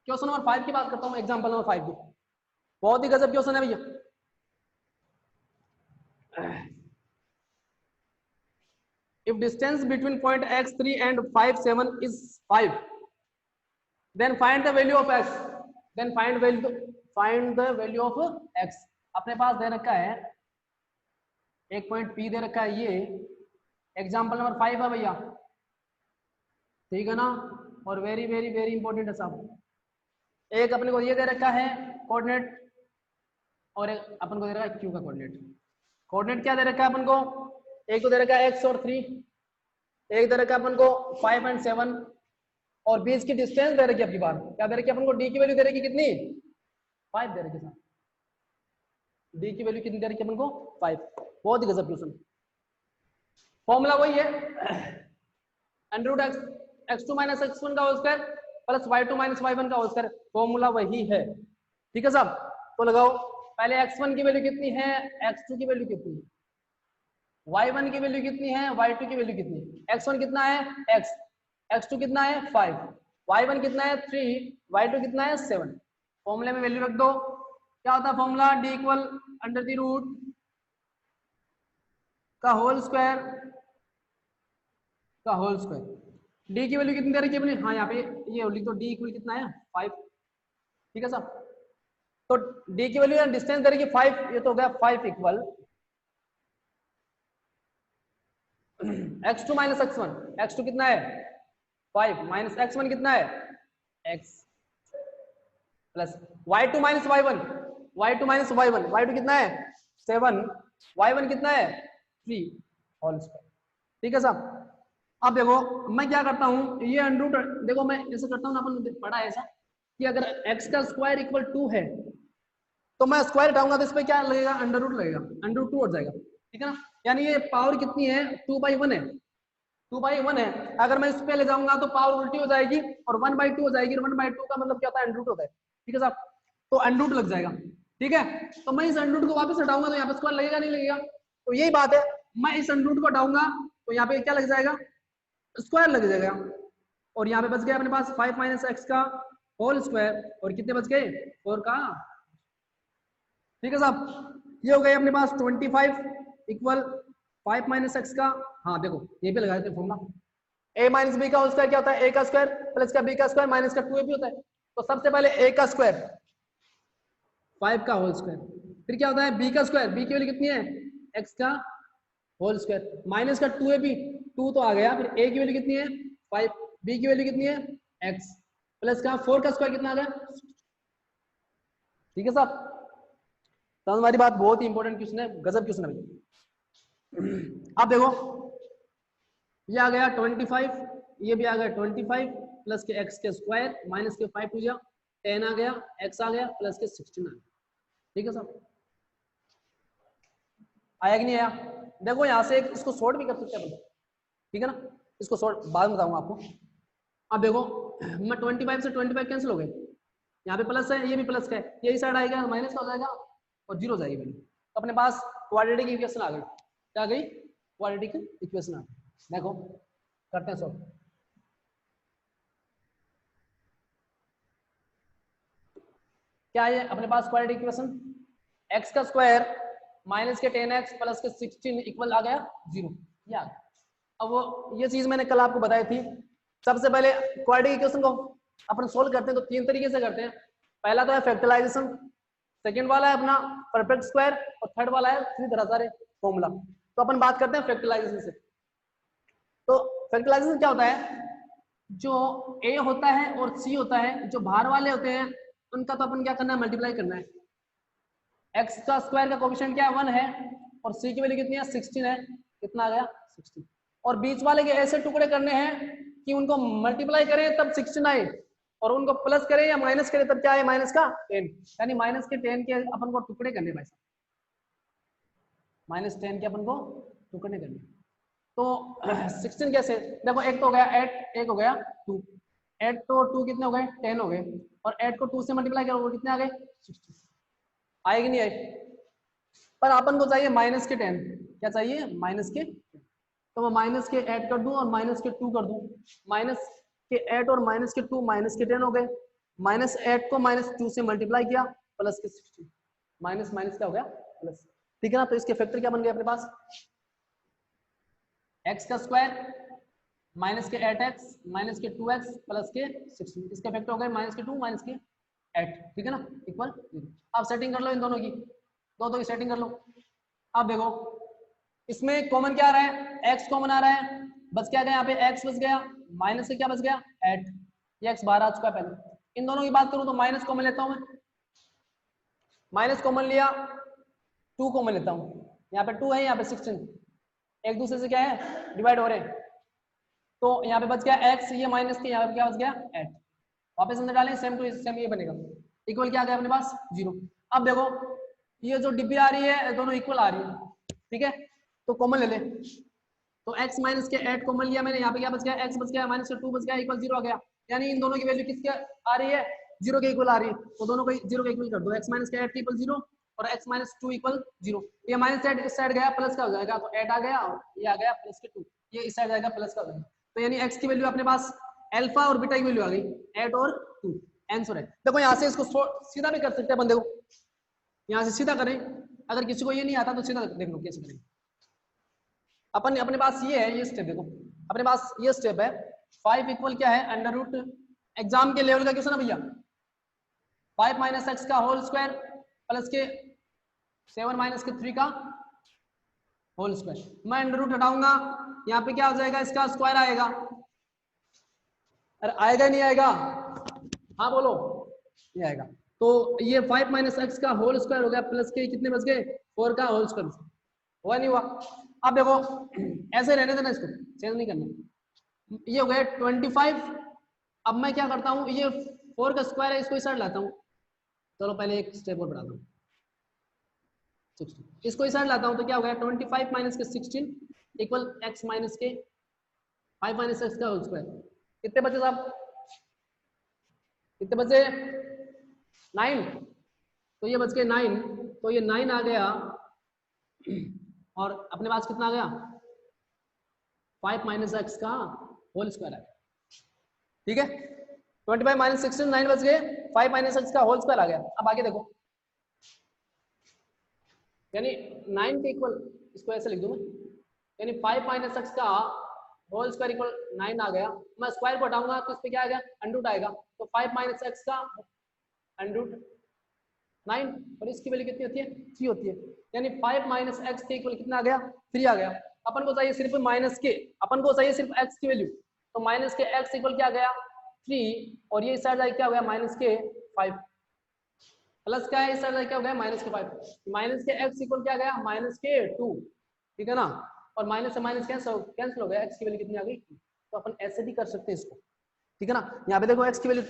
क्वेश्चन नंबर 5 की, बात करता हूँ एग्जाम्पल नंबर 5 की, बहुत ही गजब क्वेश्चन है भैया। If distance between point x3 and 5 7 is 5, then find the value of x, then find the value of x। अपने पास दे रखा है एक पॉइंट P दे रखा है, ये एग्जाम्पल नंबर 5 है भैया, ठीक है ना, और वेरी वेरी वेरी इंपॉर्टेंट है साहब। एक अपने को ये दे रखा है कोऑर्डिनेट, और एक अपन को दे रखा है क्यू का कोऑर्डिनेट। कोऑर्डिनेट क्या दे रखा है अपन को, एक को दे रखा है x और 3, एक दे रखा है अपन को 5 and 7, और बीच की डिस्टेंस दे रखी है, आपकी बार क्या दे रखी है अपन को, d की वैल्यू दे रखी कितनी, 5 दे रखी है, d की वैल्यू कितनी दे रखी है अपन को, 5। बहुत ही गजब क्वेश्चन। फॉर्मूला वही है, under root x2 minus x1 का whole square plus y2 minus y1 का होल स्क्वायर, फॉर्मूला वही है, ठीक है साहब। तो लगाओ, पहले x1 की वैल्यू कितनी है, x2 की वैल्यू कितनी है, y1 की वैल्यू कितनी है, y2 की वैल्यू कितनी है। x1 कितना है x, x2 कितना है 5, y1 कितना है 3, y2 कितना है 7। फॉर्मूले में वैल्यू रख दो, क्या होता है formula, d equal under the root का होल स्क्वायर का होल स्क्वायर। d की वैल्यू कितनी दे रखी है अपनी, हाँ यहाँ पे ये लिख दो, d इक्वल कितना है 5, ठीक है साहब। तो d की वैल्यू डिस्टेंस दे रखी है 5, ये तो हो गया 5 equal x2 minus x1, x2 कितना है 5 माइनस x1 कितना है x, plus y2 minus y1, y2 minus y1, y2 कितना है 7, y1 कितना है 3 होल स्क्वायर, ठीक है साहब। अब देखो मैं क्या करता हूँ, ये अंडर रूट, देखो मैं ऐसे करता हूँ ना, अपन पढ़ा है ऐसा कि अगर x का स्क्वायर इक्वल 2 है तो मैं स्क्वायर उठाऊंगा तो इस पे क्या लगेगा, अंडर रूट लगेगा, अंडर रूट 2 हो जाएगा, ठीक है ना। यानी ये पावर कितनी है, 2/1 है, 2/1 है। अगर मैं इस पे ले जाऊंगा तो पावर उल्टी हो जाएगी और 1/2 हो जाएगी, और 1/2 का मतलब क्या होता है, अंडर रूट होता है, ठीक है साहब। तो अंडर रूट लग जाएगा, ठीक है। तो मैं इस अंडर रूट को वापस हटाऊंगा तो यहाँ पे स्क्वायर लगेगा नहीं लगेगा, तो यही बात है, मैं इस अंडर रूट को हटाऊंगा तो यहाँ पे क्या लग जाएगा, स्क्वायर लग जाएगा। और यहाँ पे बच गया अपने पास 5 माइनस एक्स का होल स्क्वायर, और कितने बच गए 4 का, ठीक है साहब। ये हो गया अपने पास 25 इक्वल 5 माइनस एक्स का, हाँ देखो ये भी लगा देते हैं फॉर्मूला, a माइनस बी का होल स्क्वायर क्या होता है, a का स्क्वायर प्लस का b का स्क्वायर माइनस का 2ab होता है। तो सबसे पहले a का स्क्वायर 5 का होल स्क्वायर, फिर क्या होता है b का स्क्वायर, b की वैल्यू कितनी है x का होल स्क्वायर माइनस का 2ab, 2 तो आ गया, फिर a की वैल्यू कितनी है 5, b की वैल्यू कितनी है x, प्लस का 4 का स्क्वायर कितना आ गया, ठीक है साहब। तो हमारी बात बहुत ही इंपॉर्टेंट क्वेश्चन है, गजब क्वेश्चन है। अब देखो ये आ गया 25, ये भी आ गया 25 प्लस के x के स्क्वायर माइनस के 5 टू जा 10 आ गया, x आ गया प्लस के 16 आ गया, ठीक है साहब। आया कि नहीं आया, देखो यहाँ से एक इसको शॉर्ट भी कर सकते हैं, ठीक है ना, इसको शॉर्ट बाद में बताऊंगा आपको। अब देखो मैं 25 से 25 कैंसिल हो गए, यहाँ पे प्लस है, ये भी प्लस का है, यही साइड आएगा माइनस का हो जाएगा और जीरो हो जाएगी वैल्यू। तो अपने पास क्वाड्रेटिक इक्वेशन आ गई, क्या आ गई, क्वाड्रेटिक इक्वेशन आ गई। देखो करते हैं सॉल्व, क्या है अपने पास क्वाड्रेटिक इक्वेशन, x का स्क्वायर माइनस के 10x प्लस के 16 इक्वल आ गया 0, ये आ गया। अब वो ये चीज मैंने कल आपको बताई थी। सबसे पहले क्वाड्रेटिक इक्वेशन को अपन सोल्व करते हैं तो 3 तरीके से करते हैं। पहला तो है फैक्टराइजेशन, सेकंड वाला है अपना परफेक्ट स्क्वायर, और थर्ड वाला है सीधी तरह से फॉर्मूला। तो अपन बात करते हैं फैक्टराइजेशन से। तो फैक्टराइजेशन क्या होता है, जो a होता है और c होता है, जो बाहर वाले होते हैं उनका तो अपन क्या करना है, मल्टीप्लाई करना है। x का स्क्वायर का कोएफिशिएंट क्या है 1 है, और c की वैल्यू कितनी है 16 है, कितना आ गया 16। और बीच वाले के ऐसे टुकड़े करने हैं कि उनको मल्टीप्लाई करें तब 16 आए, और उनको प्लस करें या माइनस करें तब क्या है माइनस का 10, यानी माइनस के 10 के अपन को टुकड़े करने भाई साहब। -10 के अपन को 2 करने करने। तो 16 कैसे, देखो एक तो हो गया 8, एक हो गया 2, 8 तो 2 कितने हो गए 10 हो गए, और 8 को 2 से मल्टीप्लाई करोगे कितने आ गए 16। आएगी नहीं आएगी, पर अपन को चाहिए माइनस के 10, क्या चाहिए माइनस के, तो मैं माइनस के 8 कर दूं और माइनस के 2 कर दूं, माइनस के 8 और माइनस के 2 माइनस के 10 हो गए, -8 को -2 से मल्टीप्लाई किया प्लस के 16, माइनस माइनस क्या हो गया प्लस, ठीक है ना। तो इसके फैक्टर क्या बन गए अपने पास, x का स्क्वायर माइनस के 8x माइनस के 2x प्लस के 16, इसके फैक्टर हो गए -2 माइनस के 8, ठीक है ना, इक्वल 0। अब सेटिंग कर लो इन दोनों की, दो की सेटिंग कर लो। अब देखो इसमें कॉमन क्या आ रहा है, x कॉमन आ रहा है, बच क्या गया यहाँ पे x बच गया, माइनस से क्या बच गया 8, ये x बाहर आ चुका है पहले। इन दोनों की बात करूं तो माइनस कॉमन लेता हूं मैं, माइनस कॉमन लिया, 2 कॉमन लेता हूं, यहाँ पे 2 है यहाँ पे 16, एक दूसरे से क्या है डिवाइड हो रहे हैं, तो यहाँ पे बच गया x, ये माइनस के यहाँ पे क्या बच गया 8, वापस अंदर डालें सेम टू सेम ये बनेगा, इक्वल क्या आ गया अपने पास 0। अब देखो ये जो डिब्बी आ रही है दोनों इक्वल आ रही है, ठीक है, तो कॉमन ले ले, तो x माइनस के 8 कॉमन लिया मैंने, यहाँ पे क्या बच गया x बच गया, माइनस के 2 बच गया, इक्वल 0 आ गया, यानी इन दोनों की वैल्यू किसके आ रही है 0 के इक्वल आ रही है, तो दोनों को 0 के इक्वल कर दो, x माइनस के 8 इक्वल 0 और x माइनस 2 इक्वल 0, ये माइनस 8 इस साइड गया प्लस का हो जाएगा, तो 8 आ गया और ये आ गया प्लस के 2, ये इस साइड जाएगा प्लस का हो जाएगा, तो यानी x की वैल्यू अपने पास अल्फा और बीटा की वैल्यू आ गई 8 और 2, आंसर है। देखो यहाँ से इसको सीधा भी कर सकते हैं बंदे को, यहाँ से सीधा करें, अगर किसी को ये नहीं आता तो सीधा देख लो कैसे करेंगे। अपन अपने पास ये है, ये स्टेप देखो अपने पास ये स्टेप है, 5 इक्वल क्या है अंडर रूट, एग्जाम के लेवल का क्वेश्चन है भैया, 5 माइनस एक्स का होल स्क्वायर प्लस के 7 माइनस के 3 का होल स्क्वायर, मैं अंडर रूट हटाऊंगा, यहाँ पे क्या हो जाएगा इसका स्क्वायर आएगा, अरे आएगा नहीं आएगा, हाँ बोलो ये आएगा, तो ये 5 माइनस एक्स का होल स्क्वायर हो गया प्लस के कितने बच गए 4 का होल स्क्वायर, हुआ नहीं हुआ। अब देखो ऐसे रहने देना, इसको चेंज नहीं करना, ये हो गया 25, अब मैं क्या करता हूँ ये 4 का स्क्वायर है इसको इस साइड लाता हूँ, चलो पहले एक स्टेप और बढ़ाता हूँ 16, इसको इस साइड लाता हूँ तो क्या हो गया 25 माइनस के 16 इक्वल x माइनस के 5 माइनस एक्स का होल स्क्वायर, कितने बचे साहब, कितने बचे 9, तो ये बच गए 9, तो ये 9 आ गया और अपने पास कितना आ गया 5 माइनस एक्स का होल स्क्वायर है, ठीक है, 25 माइनस 16 9 बच गए, 5 माइनस एक्स का होल स्क्वायर आ गया। अब आगे देखो, यानी 9 के इक्वल, इसको ऐसे लिख दूं मैं, यानी 5 माइनस एक्स का होल स्क्वायर इक्वल 9 आ गया, मैं स्क्वायर को हटाऊंगा तो इस पे क्या आएगा अंडरूट आएगा, तो 5 माइनस एक्स का अंडरूट 9 और इसकी वैल्यू कितनी होती है 3 होती है, यानी 5 माइनस एक्स के इक्वल कितना आ गया 3 आ गया। अपन को चाहिए सिर्फ माइनस के, अपन को चाहिए सिर्फ एक्स की वैल्यू, तो माइनस के एक्स इक्वल क्या आ गया 3 और ये इस साइड जाके क्या हो गया माइनस के 5, प्लस क्या है इस साइड क्या हो गया माइनस के 5, माइनस के एक्स इक्वल क्या गया माइनस के 2, ठीक है ना, और माइनस से माइनस कैंसिल हो गया, एक्स की वैल्यू कितनी आ गई, तो अपन ऐसे भी कर सकते हैं इसको, ठीक है ना। यहाँ पे देखो एक्स की वैल्यू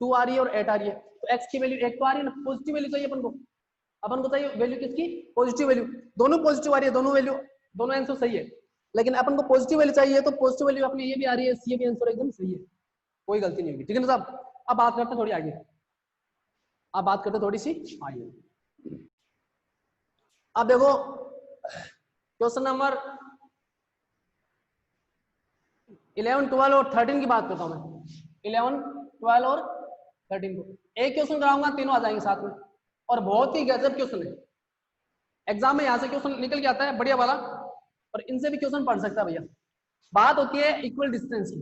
2 आ रही है और 8 आ रही है, तो एक्स की वैल्यू 1 तो आ रही है ना, पॉजिटिव वैल्यू चाहिए अपन को चाहिए वैल्यू किसकी पॉजिटिव वैल्यू, दोनों पॉजिटिव आ रही है, दोनों वैल्यू दोनों आंसर सही है, लेकिन अपन को पॉजिटिव वैल्यू चाहिए तो पॉजिटिव वैल्यू अपनी ये भी आ रही है, ये भी आंसर एकदम सही है, कोई गलती नहीं होगी, ठीक है ना साहब। अब बात करते हैं थोड़ी आगे, अब बात करते थोड़ी सी आगे। अब देखो क्वेश्चन नंबर 11 12 और 13 की बात करता हूं मैं, 11 12 और 13 को एक क्वेश्चन कराऊंगा, तीनों आ जाएंगे साथ में, और बहुत ही गजब क्वेश्चन है, एग्जाम में यहां से क्वेश्चन निकल के आता है बढ़िया वाला, और इनसे भी क्वेश्चन पढ़ सकता है भैया। बात होती है इक्वल डिस्टेंस की,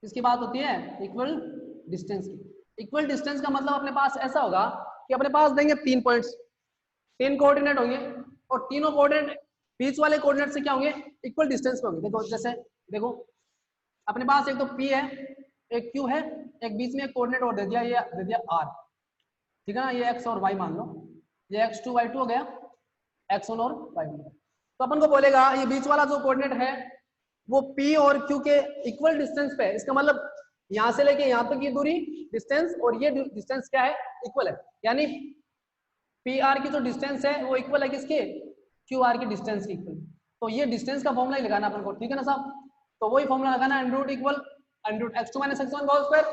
किसकी बात होती है इक्वल डिस्टेंस की। इक्वल डिस्टेंस का मतलब अपने पास ऐसा होगा कि अपने पास देंगे 3 पॉइंट्स, 3 कोऑर्डिनेट होंगे और तीनों कोऑर्डिनेट बीच वाले कोऑर्डिनेट से क्या होंगे इक्वल डिस्टेंस पे होंगे। देखो जैसे देखो अपने पास एक तो P है, एक Q है, एक बीच में एक कोऑर्डिनेट और दे दिया, ये दे दिया R, ठीक है ना, ये x और y मान लो, ये x2 y2 हो गया, x1 और y1। तो अपन को बोलेगा ये बीच वाला जो कोऑर्डिनेट है वो P और Q के इक्वल डिस्टेंस पे है, इसका मतलब यहां से लेके यहां तक की दूरी डिस्टेंस और ये डिस्टेंस क्या है इक्वल है, यानी पी आर की जो डिस्टेंस है वो इक्वल है किसके, क्यू आर की डिस्टेंस के इक्वल। तो ये डिस्टेंस का फॉर्मूला ही लगाना अपन को, ठीक है ना साहब। तो वही फॉर्मूला लगाना, under root equal under root x2 minus x1 का होल स्क्वायर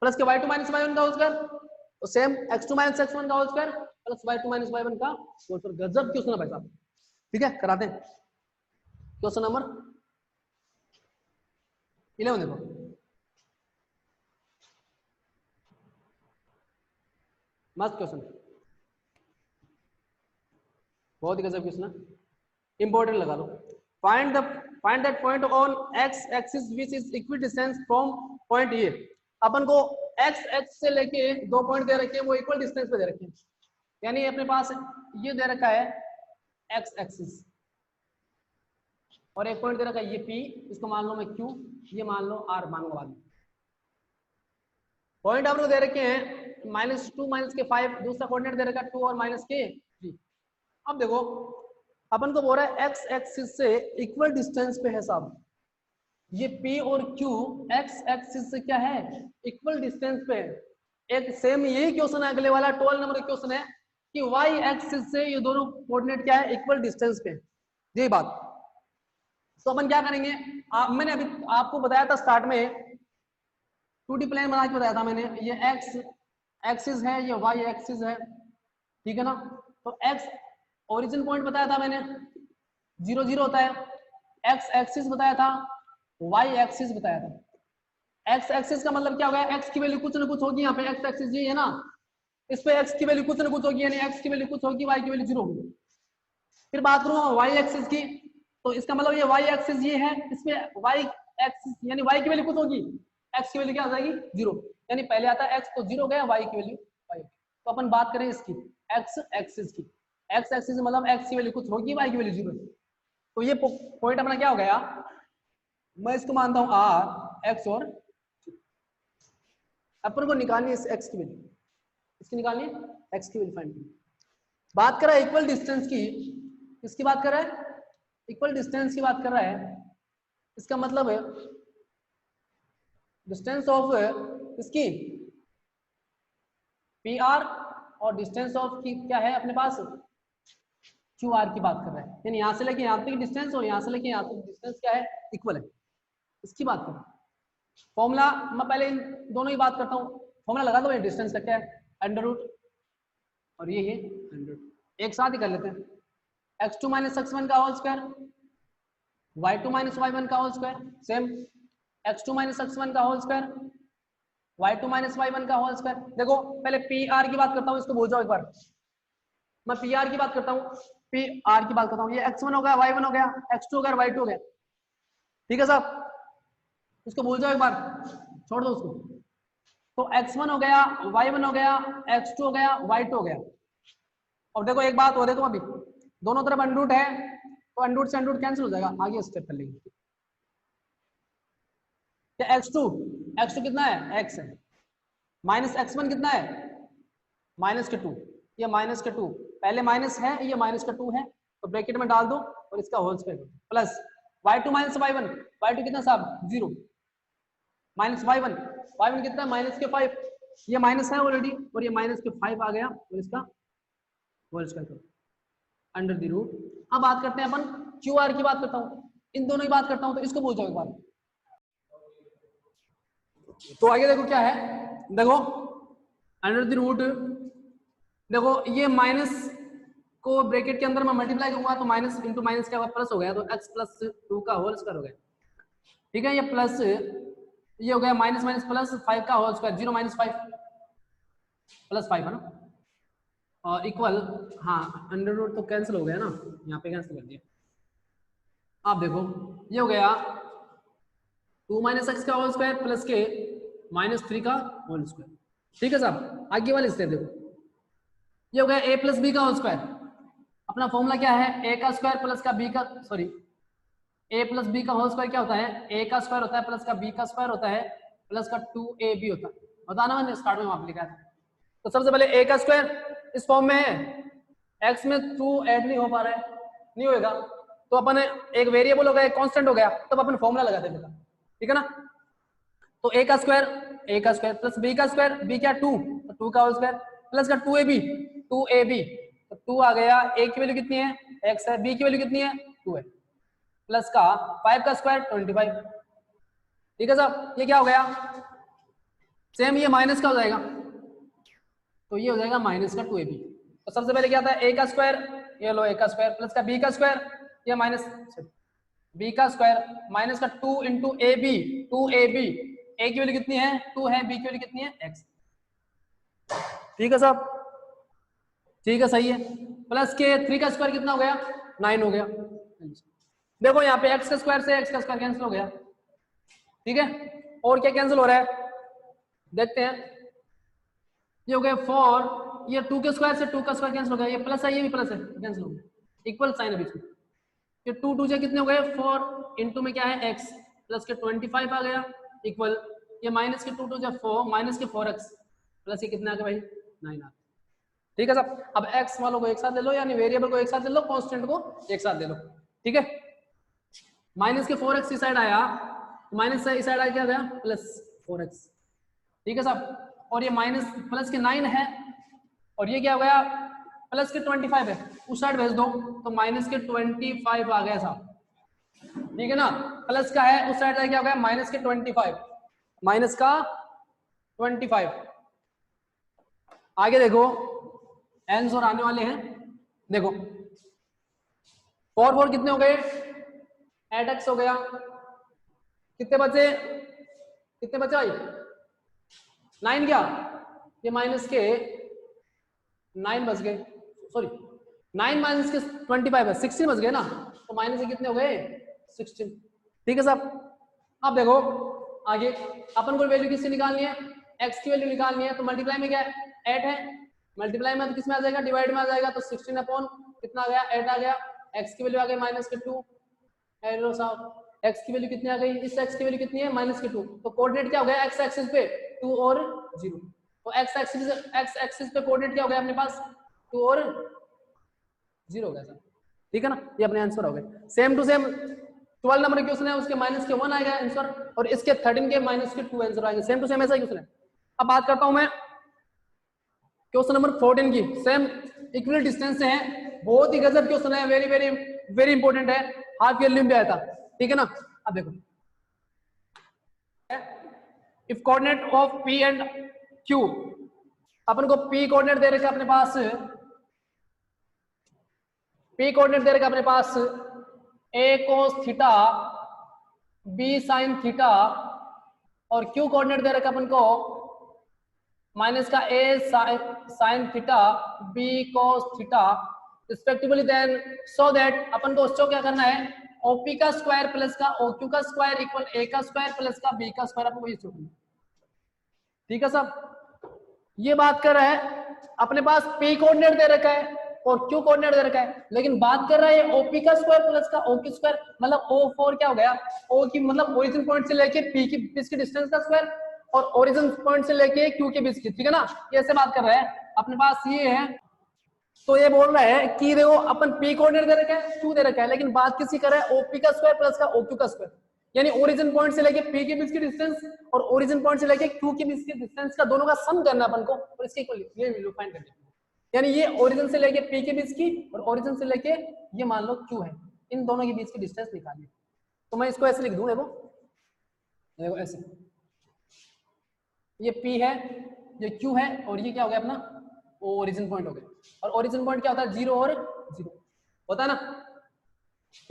प्लस के y2 माइनस y1 का होल स्क्वायर। तो सेम x2 माइनस x1 का whole square plus y2 minus y1 का होल स्क्वायर। गजब क्वेश्चन है भाई साहब, ठीक है कराते हैं। क्वेश्चन नंबर 11 देखो, मस्त क्वेश्चन, बहुत ही गजब क्वेश्चन है, इंपॉर्टेंट लगा लो। Find that point on x axis which is equidistance from point A. अपन को x एक्सिस से लेके 2 पॉइंट दे रखे हैं, वो इक्वल डिस्टेंस पे दे रखे हैं। यानी अपने पास ये दे रखा है x एक्सिस और एक पॉइंट दे रखा है ये P, इसको मान लो मैं Q, ये मान लो R मान लो बाद में। पॉइंट आपको दे रखे हैं -2 -5, दूसरा कोऑर्डिनेट दे रखा है 2 और -3। अब देखो अपन को बोल रहा है x एक्सिस से इक्वल डिस्टेंस पे है साहब, ये P और Q x एक्सिस से क्या है, इक्वल डिस्टेंस पे है। एक सेम यही क्वेश्चन है अगले वाला 12 नंबर का क्वेश्चन है कि y एक्सिस से ये दोनों कोऑर्डिनेट क्या है, इक्वल डिस्टेंस पे, यही बात। तो अपन क्या करेंगे, मैंने अभी आपको बताया था स्टार्ट में 2D प्लेन बना के बताया था मैंने, ये x एक्सिस है, ये y एक्सिस है, ठीक है ना। तो x ओरिजिन पॉइंट बताया था मैंने 0 0 होता है, x एक्सिस बताया था, y एक्सिस बताया था। x एक्सिस का मतलब क्या हो गया, x की वैल्यू कुछ ना कुछ होगी, यहाँ पे x एक्सिस ये है ना, इस पे x की वैल्यू कुछ ना कुछ होगी, यानी x की वैल्यू कुछ होगी, y की वैल्यू 0 होगी। फिर बात करूँ y एक्सिस की, तो इसका मतलब ये y एक्सिस ये है, इसमें y एक्सिस यानी y की वैल्यू कुछ होगी, x की वैल्यू क्या आ जाएगी 0, यानी पहले आता है x तो 0 गया, y की वैल्यू y। तो अपन बात करें इसकी x एक्सिस की, x एक्सिस मतलब x की वैल्यू कुछ होगी, y की वैल्यू 0। तो ये पॉइंट अपना क्या हो गया, मैं इसको मानता हूं r x और अपन को निकालनी है इस x की वैल्यू, इसकी निकालनी है x की वैल्यू फाइंड करनी। बात कर रहा है इक्वल डिस्टेंस की, किसकी बात कर रहा है, इक्वल डिस्टेंस की बात कर रहा है। इसका मतलब है डिस्टेंस ऑफ इसकी पी आर और डिस्टेंस ऑफ की क्या है अपने पास क्यू आर की बात कर रहा है, यानी यहां से लेके यहां तक डिस्टेंस और यहां से लेके यहां तक डिस्टेंस क्या है, इक्वल है, इसकी बात कर रहा है। फॉर्मूला मैं पहले इन दोनों ही बात करता हूँ, फॉर्मूला लगा दो, ये डिस्टेंस का क्या है अंडर रूट और ये अंडर रूट, एक साथ ही कर लेते हैं। x2 माइनस x1 का whole square, y2 minus y1 का whole square, same x2 minus x1 का whole square, y2 minus y1 का होल स्क्वायर। देखो पहले पी आर की बात करता हूँ, इसको भूल जाओ एक बार, मैं पी आर की बात करता हूँ, पी आर की बात करता हूँ, ये x1 हो गया, y1 हो गया, x2 हो गया, y2 हो गया, ठीक है साहब, इसको भूल जाओ एक बार, छोड़ दो उसको। तो x1 हो गया, y1 हो गया, x2 हो गया, y2 हो गया। अब देखो एक बात और है, तुम अभी दोनों तरफ अंडरूट है, तो अंडरूट से अंडरूट कैंसिल हो जाएगा, आगे स्टेप कर लेंगे। क्या x2 कितना है, x है, माइनस x1 कितना है माइनस के 2, ये माइनस के 2, पहले माइनस है, ये माइनस का 2 है, तो ब्रैकेट में डाल दो और इसका whole square plus y2 minus y1, y2 कितना साहब 0, माइनस y1 कितना माइनस के 5, ये माइनस है ऑलरेडी और ये माइनस के 5 आ गया और इसका होल स्क्वायर करो अंडर द रूट। अब बात करते हैं अपन क्यू आर की बात करता हूँ, इन दोनों की बात करता हूँ, तो इसको बोल जाओ एक बार। तो आगे देखो क्या है, देखो अंडर द रूट, देखो ये माइनस को ब्रैकेट के अंदर मैं मल्टीप्लाई करूंगा तो माइनस इंटू माइनस क्या होगा प्लस हो गया, तो x प्लस 2 का होल स्क्वायर हो गया, ठीक है। ये प्लस ये हो गया माइनस माइनस प्लस 5 का होल स्क्वायर, 0 माइनस 5 प्लस 5 है ना, और इक्वल, हाँ अंडर रूट तो कैंसिल हो गया ना, यहाँ पे कैंसिल कर दिया। आप देखो ये हो गया 2 माइनस एक्स का होल स्क्वायर प्लस के माइनस 3 का होल स्क्वायर, ठीक है साहब। आगे वाले स्टेप देखो, ये हो गया a प्लस बी का होल स्क्वायर, अपना फॉर्मूला क्या है, a का स्क्वायर प्लस का b का, सॉरी a प्लस b का होल स्क्वायर क्या होता है, a का स्क्वायर होता है प्लस का b का स्क्वायर होता है प्लस का 2ab होता है, बताना मैंने स्टार्ट में वहां लिखा था। तो सबसे पहले a का स्क्वायर इस फॉर्म में है, x में 2 ऐड नहीं हो पा रहा है, नहीं होएगा, तो अपन एक वेरिएबल हो गया, एक कांस्टेंट हो गया, तब अपन फॉर्मूला लगा देते हैं, ठीक है ना। तो a का स्क्वायर प्लस b का स्क्वायर, b क्या 2, तो 2 का होल स्क्वायर प्लस का 2ab, 2ab तो 2 आ गया, a की वैल्यू कितनी है x है, b की वैल्यू कितनी है 2 है, प्लस का 5 का स्क्वायर 25। ठीक है साहब, ये क्या हो गया, सेम ये माइनस का हो जाएगा, तो ये हो जाएगा माइनस का 2ab। तो सबसे पहले क्या था a का स्क्वायर, ये लो a का स्क्वायर, प्लस का b का स्क्वायर, ये माइनस b का स्क्वायर, माइनस का 2 इंटू ab, 2ab, a की वैल्यू कितनी है 2 है, b की वैल्यू कितनी है x। ठीक है साहब, ठीक है सही है, प्लस के 3 का स्क्वायर कितना हो गया 9 हो गया। देखो यहाँ पे x का स्क्वायर से x का स्क्वायर कैंसिल हो गया। ठीक है, और क्या कैंसिल हो रहा है देखते हैं, ये हो गया 4, ये 2 के स्क्वायर से 2 का स्क्वायर कैंसिल हो गया, ये प्लस है ये भी प्लस है कैंसिल हो गया, इक्वल साइन है बीच में, ये 2 2 से कितने हो गए 4, इंटू में क्या है x, प्लस के 25 आ गया इक्वल, ये माइनस के 2 2 से 4, माइनस के 4x, प्लस ये कितना आ गया भाई 9 आ गया। ठीक है साहब, अब x वालों को एक साथ ले लो, यानी वेरिएबल को एक साथ ले लो, कांस्टेंट को एक साथ ले लो। ठीक है, माइनस के 4x इस साइड आया, माइनस से इस साइड आया क्या गया प्लस 4x। ठीक है साहब, और ये माइनस प्लस के 9 है, और ये क्या हो गया प्लस के 25 है, उस साइड भेज दो तो माइनस के 25 आ गया साहब। ठीक है ना, प्लस का है उस साइड क्या हो गया माइनस के 25, माइनस का 25। आगे देखो आंसर आने वाले हैं, देखो 4 4 कितने हो गए 8x हो गया, कितने बचे भाई 9 क्या, ये माइनस के 9 बच गए, सॉरी 9 माइनस के 25 है 16 बच गए ना, तो माइनस के कितने हो गए 16। ठीक है साहब, अब देखो आगे अपन को वैल्यू किससे निकालनी है, x की वैल्यू निकालनी है, तो मल्टीप्लाई में क्या है 8 है, मल्टीप्लाई में तो किस में आ जाएगा डिवाइड में आ जाएगा, तो 16 अपॉन कितना आ गया 8 आ गया, x की वैल्यू आ गई माइनस के 2, हेलो साहब x की वैल्यू कितनी आ गई, इस x की वैल्यू कितनी है माइनस के 2, तो कोऑर्डिनेट क्या हो गया x एक्सिस पे 2 और 0, तो x एक्सिस पे कोऑर्डिनेट क्या हो गया अपने पास 2 और 0 हो गया सर। ठीक है ना, ये अपने आंसर हो गए, same to same 12 number question है उसके माइनस के 1 आएगा आंसर, और इसके 13 के माइनस के 2 आंसर आएंगे, सेम टू सेम ऐसा क्वेश्चन है। अब बात करता हूं मैं क्वेश्चन नंबर 14 की, सेम इक्वल डिस्टेंस से है, बहुत ही गजब क्वेश्चन है, वेरी वेरी वेरी इंपॉर्टेंट है, हाफ ईयरली में भी आया था। ठीक है ना, अब देखो if coordinate of P and Q, अपन को P कोऑर्डिनेट दे रखा अपने पास, P कोऑर्डिनेट दे रखा अपने पास A cos theta, B sin theta, और Q कोऑर्डिनेट दे रखा अपन को माइनस का A sin theta, B cos theta respectively, then so that अपन को उसको क्या करना है OP का स्क्वायर प्लस का OQ का स्क्वायर इक्वल A का स्क्वायर प्लस का B का स्क्वायर, आपको ये करना है। ठीक है साहब, ये बात कर रहा है अपने पास P कोऑर्डिनेट दे रखा है और Q कोऑर्डिनेट दे रखा है, लेकिन बात कर रहा है OP का स्क्वायर प्लस का OQ स्क्वायर, मतलब O4 क्या हो गया, O की मतलब ओरिजिन पॉइंट से लेके P की बीच की डिस्टेंस का स्क्वायर, और ओरिजिन पॉइंट से लेके Q के बीच की। ठीक है ना, ये ऐसे बात कर रहा है अपने पास ये है, तो ये बोल रहा है कि देखो अपन P कोऑर्डिनेट दे रखा है Q दे रखा है, लेकिन बात किसी कर रहा है OP का स्क्वायर प्लस का OQ का स्क्वायर, यानी ओरिजिन पॉइंट से लेके P के बीच की डिस्टेंस और ओरिजिन पॉइंट से लेके Q के बीच की डिस्टेंस का दोनों का सम करना अपन को, और इसके इक्वल ये वैल्यू फाइंड करनी है, यानी ये ओरिजिन से लेके P के बीच की और ओरिजिन से लेके ये मान लो Q है, इन दोनों के बीच की डिस्टेंस निकालनी। तो मैं इसको ऐसे लिख दूं, देखो ऐसे, ये P है, ये Q है, और ये क्या हो गया अपना ओरिजिन पॉइंट हो गया, और ओरिजिन पॉइंट क्या होता है 0 और 0 होता है ना।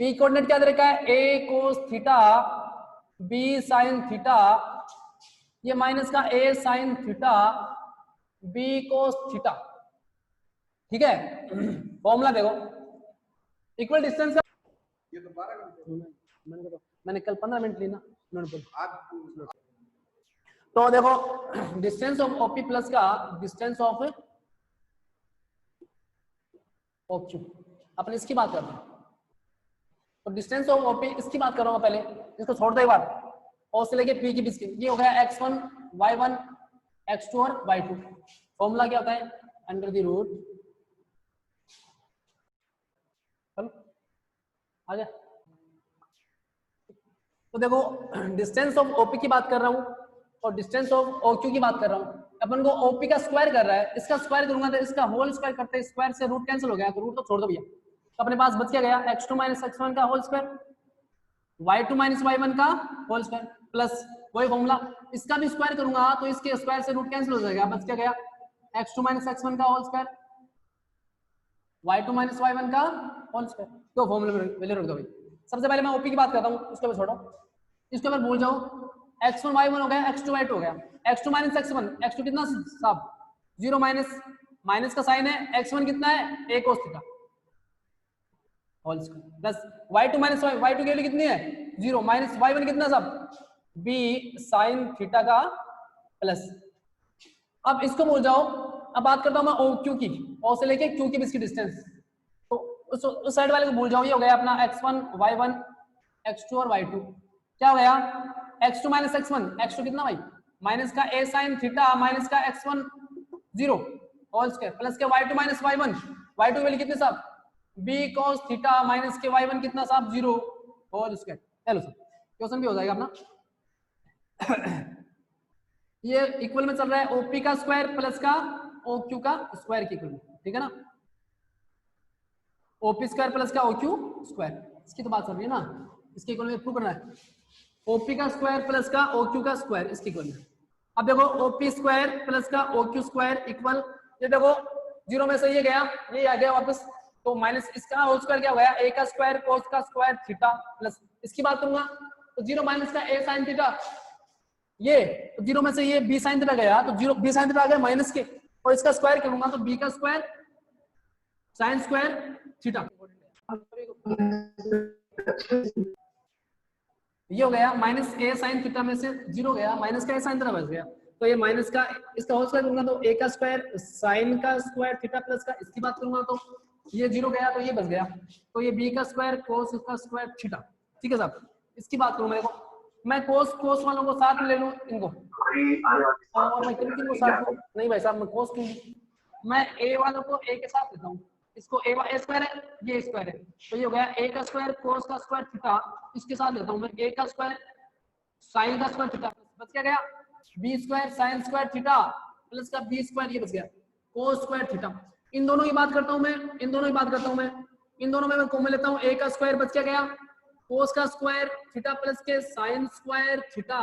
P कोऑर्डिनेट क्या दे रखा है A cos theta, B sin theta, ये माइनस का A sin theta, B cos theta. ठीक है, फॉर्मूला देखो इक्वल डिस्टेंस का, ये तो 12 मैंने कल 15 मिनट ली ना, तो देखो डिस्टेंस ऑफ OP प्लस का डिस्टेंस ऑफ OQ, अपन इसकी बात कर रहे हैं, तो डिस्टेंस ऑफ OP इसकी बात कर रहा हूं पहले, इसको छोड़ दो एक बार, O से लेके P के बीच की, ये हो गया x1 y1 x2 और y2, फॉर्मूला क्या होता है अंडर द रूट, आ गया। तो देखो डिस्टेंस ऑफ OP की बात कर रहा हूं और डिस्टेंस ऑफ OQ की बात कर रहा हूं, अपन को ओपी का स्क्वायर कर रहा है, इसका स्क्वायर करूंगा तो इसका होल स्क्वायर करते स्क्वायर से रूट कैंसिल हो गया, तो रूट तो छोड़ दो भैया, तो अपने पास बच क्या गया x2 माइनस x1 का whole square, y2 minus y1 का होल स्क्वायर प्लस वही फॉर्मूला, इसका भी स्क्वायर करूंगा तो इसके स्क्वायर से रूट कैंसिल हो जाएगा, बच क्या गया x2 माइनस x1 का whole square, y2 minus y1 का होल स्क्वायर। तो फॉर्मूले में वैल्यू रख दो भाई। सबसे पहले मैं ओपी की बात करता हूँ, इसके ऊपर छोड़ो, इसके ऊपर भूल जाओ, x1 y1 हो गया, x2 y2 हो गया, x2 माइनस x1, x2 कितना साहब 0 माइनस माइनस का साइन है, x1 कितना है a cos theta whole square plus y2 minus y2 की वैल्यू कितनी है 0 माइनस y1 कितना साहब b sin थीटा का प्लस। अब इसको भूल जाओ, अब बात करता हूं मैं ओ क्यू की, ओ से लेके क्यू की बीच की डिस्टेंस, तो उस साइड वाले को भूल जाओ, ये हो गया अपना x1 y1 x2 और y2, क्या हो गया x2 माइनस x1, x2 कितना भाई माइनस का a sin थीटा माइनस का x1 0 होल स्क्वायर प्लस के y2 minus y1, y2 value कितने साहब b cos थीटा माइनस के y1 कितना साहब 0 होल स्क्वायर। चलो सर क्वेश्चन भी हो जाएगा अपना ये इक्वल में चल रहा है OP का स्क्वायर प्लस का OQ का स्क्वायर के इक्वल में, ठीक है ना, OP स्क्वायर प्लस का OQ स्क्वायर, इसकी तो बात चल रही है ना, इसके इक्वल में प्रूव करना है, OP का स्क्वायर प्लस का OQ का स्क्वायर इसके इक्वल में। अब देखो OP स्क्वायर प्लस का OQ स्क्वायर इक्वल, ये देखो 0 में से ये गया, ये आ गया वापस, तो माइनस इसका होल स्क्वायर क्या हो गया a का स्क्वायर cos का स्क्वायर थीटा प्लस, इसकी बात करूंगा तो 0 माइनस का a sin थीटा, ये 0 में से ये b sin थीटा गया, तो 0 b sin थीटा आ गया माइनस के, और इसका स्क्वायर करूंगा तो b का स्क्वायर sin स्क्वायर थीटा, ये हो गया माइनस a sin थीटा में से 0 गया, माइनस का a sin थीटा बच गया, तो ये माइनस का इसका होल स्क्वायर करूंगा तो a का स्क्वायर sin का स्क्वायर थीटा प्लस का, इसकी बात करूंगा तो ये 0 गया तो ये बच गया, तो ये b का स्क्वायर cos का स्क्वायर थीटा, ठीक है साहब। इसकी बात करूं मेरे को, मैं cos वालों को साथ में ले लूं इनको, और मैं किन को साथ में, नहीं भाई साहब मैं cos क्यों, मैं a वालों को a के साथ लेता हूं, इसको a स्क्वायर है ये स्क्वायर है, तो ये हो गया a का स्क्वायर cos का स्क्वायर थीटा, इसके साथ लेता हूं मैं a का स्क्वायर sin का स्क्वायर थीटा, बच क्या गया b square sin square theta plus का b स्क्वायर, ये बच गया cos स्क्वायर थीटा। इन दोनों की बात करता हूं मैं, इन दोनों की बात करता हूं मैं, इन दोनों में मैं कॉमन लेता हूं, a का स्क्वायर बच क्या गया cos का स्क्वायर थीटा प्लस के sin स्क्वायर थीटा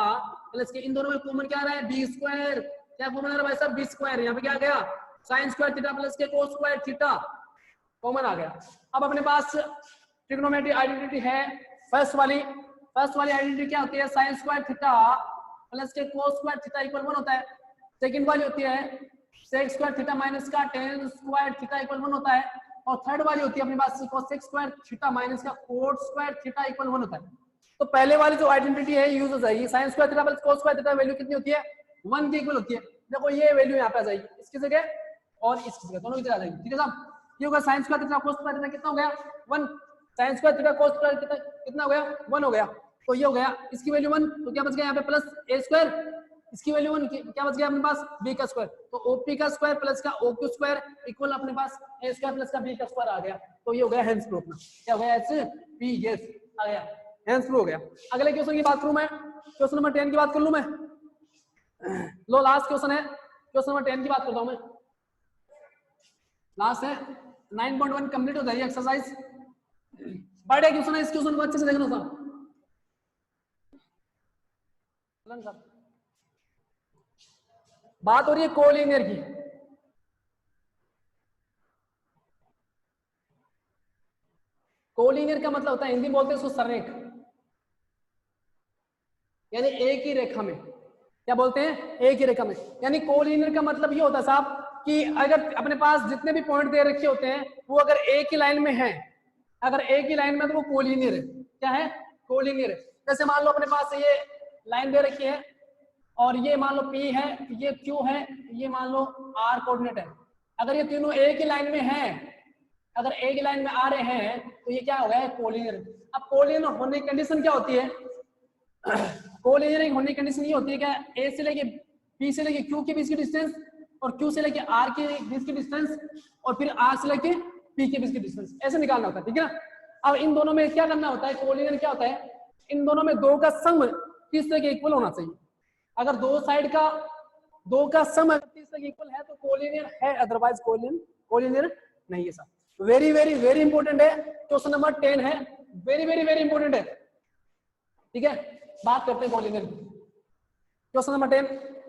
प्लस के, इन दोनों में कॉमन क्या आ रहा है b स्क्वायर, क्या कॉमन आ रहा है भाई साहब b स्क्वायर, यहाँ पे क्या आ गया sin स्क्वायर थीटा प्लस के cos स्क्वायर थीटा कॉमन आ गया। अब अपने पास ट्रिग्नोमेट्री आइडेंटिटी है, फर्स्ट वाली आइडेंटिटी क्या होती है sin स्क्वायर थीटा प्लस के cos स्क्वायर थीटा इक्वल 1 होता है, सेकंड वाली होती है sec स्क्वायर थीटा माइनस का tan स्क्वायर थीटा इक्वल 1 होता है, और थर्ड वाली होती है अपने पास cos स्क्वायर थीटा माइनस का cot स्क्वायर थीटा इक्वल 1 होता है। तो पहले वाली जो आइडेंटिटी है यूज हो जाएगी, sin square theta plus cos square theta value कितनी होती है 1 के इक्वल होती है, देखो ये वैल्यू यहाँ पे आ जाएगी, इसकी जगह और इसकी जगह दोनों की जगह आ जाएगी, ठीक है साहब। ये होगा sin square theta cos square theta कितना हो गया 1, sin square theta cos square theta कितना हो गया 1 हो गया, तो ये हो गया इसकी वैल्यू 1, तो क्या बच गया यहाँ पे प्लस a स्क्वायर, इसकी वैल्यू 1, क्या बच गया अपने पास b का स्क्वायर, तो OP का स्क्वायर प्लस का OQ स्क्वायर इक्वल अपने पास a स्क्वायर प्लस का b का स्क्वायर आ गया, तो ये हो गया हेंस प्रूफ। क्या हो गया HP, यस आ गया, हेंस प्रूफ हो गया। अगले क्वेश्चन की बात करूं मैं, क्वेश्चन नंबर 10 की बात कर लूं मैं, लो लास्ट क्वेश्चन है, क्वेश्चन नंबर 10 की बात करता हूं मैं, लास्ट है 9.1 कंप्लीट हो जाएगी एक्सरसाइज, बड़ा क्वेश्चन है, इस क्वेश्चन को अच्छे से देखना साहब। बात हो रही है कोलिनियर की, कोलिनियर का मतलब होता है, हिंदी बोलते हैं उसको सररेख, यानी एक ही रेखा में, क्या बोलते हैं एक ही रेखा में, यानी कोलिनियर का मतलब ये होता है साहब कि अगर अपने पास जितने भी पॉइंट दे रखे होते हैं वो अगर एक ही लाइन में है, अगर एक ही लाइन में तो वो कोलिनियर है, क्या है कोलिनियर है। जैसे मान लो अपने पास ये लाइन दे रखी है और ये मान लो P है, ये Q है, ये मान लो R कोऑर्डिनेट है, अगर ये तीनों एक ही लाइन में हैं, अगर एक ही लाइन में आ रहे हैं तो ये क्या हो गया कोलिनियर। अब कोलिनियर होने की कंडीशन क्या होती है, कोलिनियर होने की कंडीशन ये होती है क्या A से लेके P से लेके Q के बीच की डिस्टेंस और Q से लेके R के बीच की डिस्टेंस और फिर R से लेके P के बीच की डिस्टेंस, ऐसे निकालना होता है, ठीक है ना। अब इन दोनों में क्या करना होता है, कोलिनियर क्या होता है, इन दोनों में दो का सम तीसरे के इक्वल होना चाहिए। अगर दो साइड का दो का सम अगर 30 तक इक्वल है तो कोलिनियर है, अदरवाइज कोलिनियर नहीं है साहब। वेरी वेरी वेरी इंपॉर्टेंट है, क्वेश्चन नंबर 10 है, वेरी वेरी वेरी इंपॉर्टेंट है, ठीक है। बात करते हैं कोलिनियर की। क्वेश्चन नंबर 10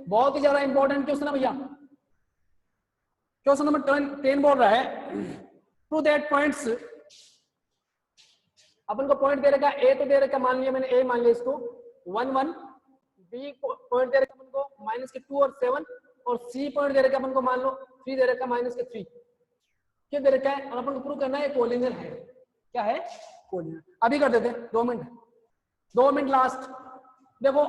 बहुत ही ज्यादा इंपॉर्टेंट क्वेश्चन है भैया। क्वेश्चन नंबर 10 बोल रहा है टू दैट पॉइंट्स, अपन को पॉइंट दे रखा है, ए तो दे रखा, मान लिया मैंने ए मान लिया इसको 1 1, बी पॉइंट दे रखा अपन को -2 और 7, और सी पॉइंट दे रखा अपन को मान लो 3 दे रखा -3, क्या दे रखा है, और अपन को प्रूव करना है कोलिनियर है। क्या है? कोलिनियर। अभी कर देते हैं, 2 मिनट लास्ट। देखो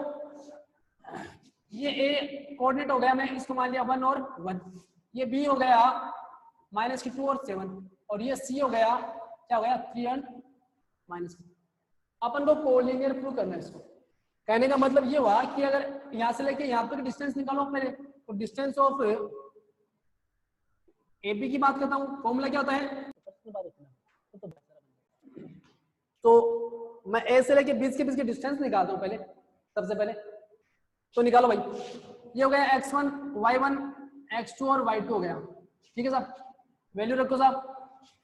ये ए कोऑर्डिनेट हो गया, मैं इसको मान लिया 1 और 1, ये बी हो गया -2 और 7, और ये सी हो गया, क्या हो गया 3 और -2। अपन को कोलिनियर प्रूव करना है इसको। कहने का मतलब ये हुआ कि अगर यहां से लेके यहां तक डिस्टेंस निकालो पहले, तो डिस्टेंस ऑफ AB की बात करता हूं, फॉर्मूला क्या होता है, तो मैं ए से लेके बीच के बीच के डिस्टेंस निकालता हूं पहले, सबसे पहले तो निकालो भाई। ये हो गया x1 y1 x2 और y2 हो गया, ठीक है साहब। वैल्यू रखो साहब,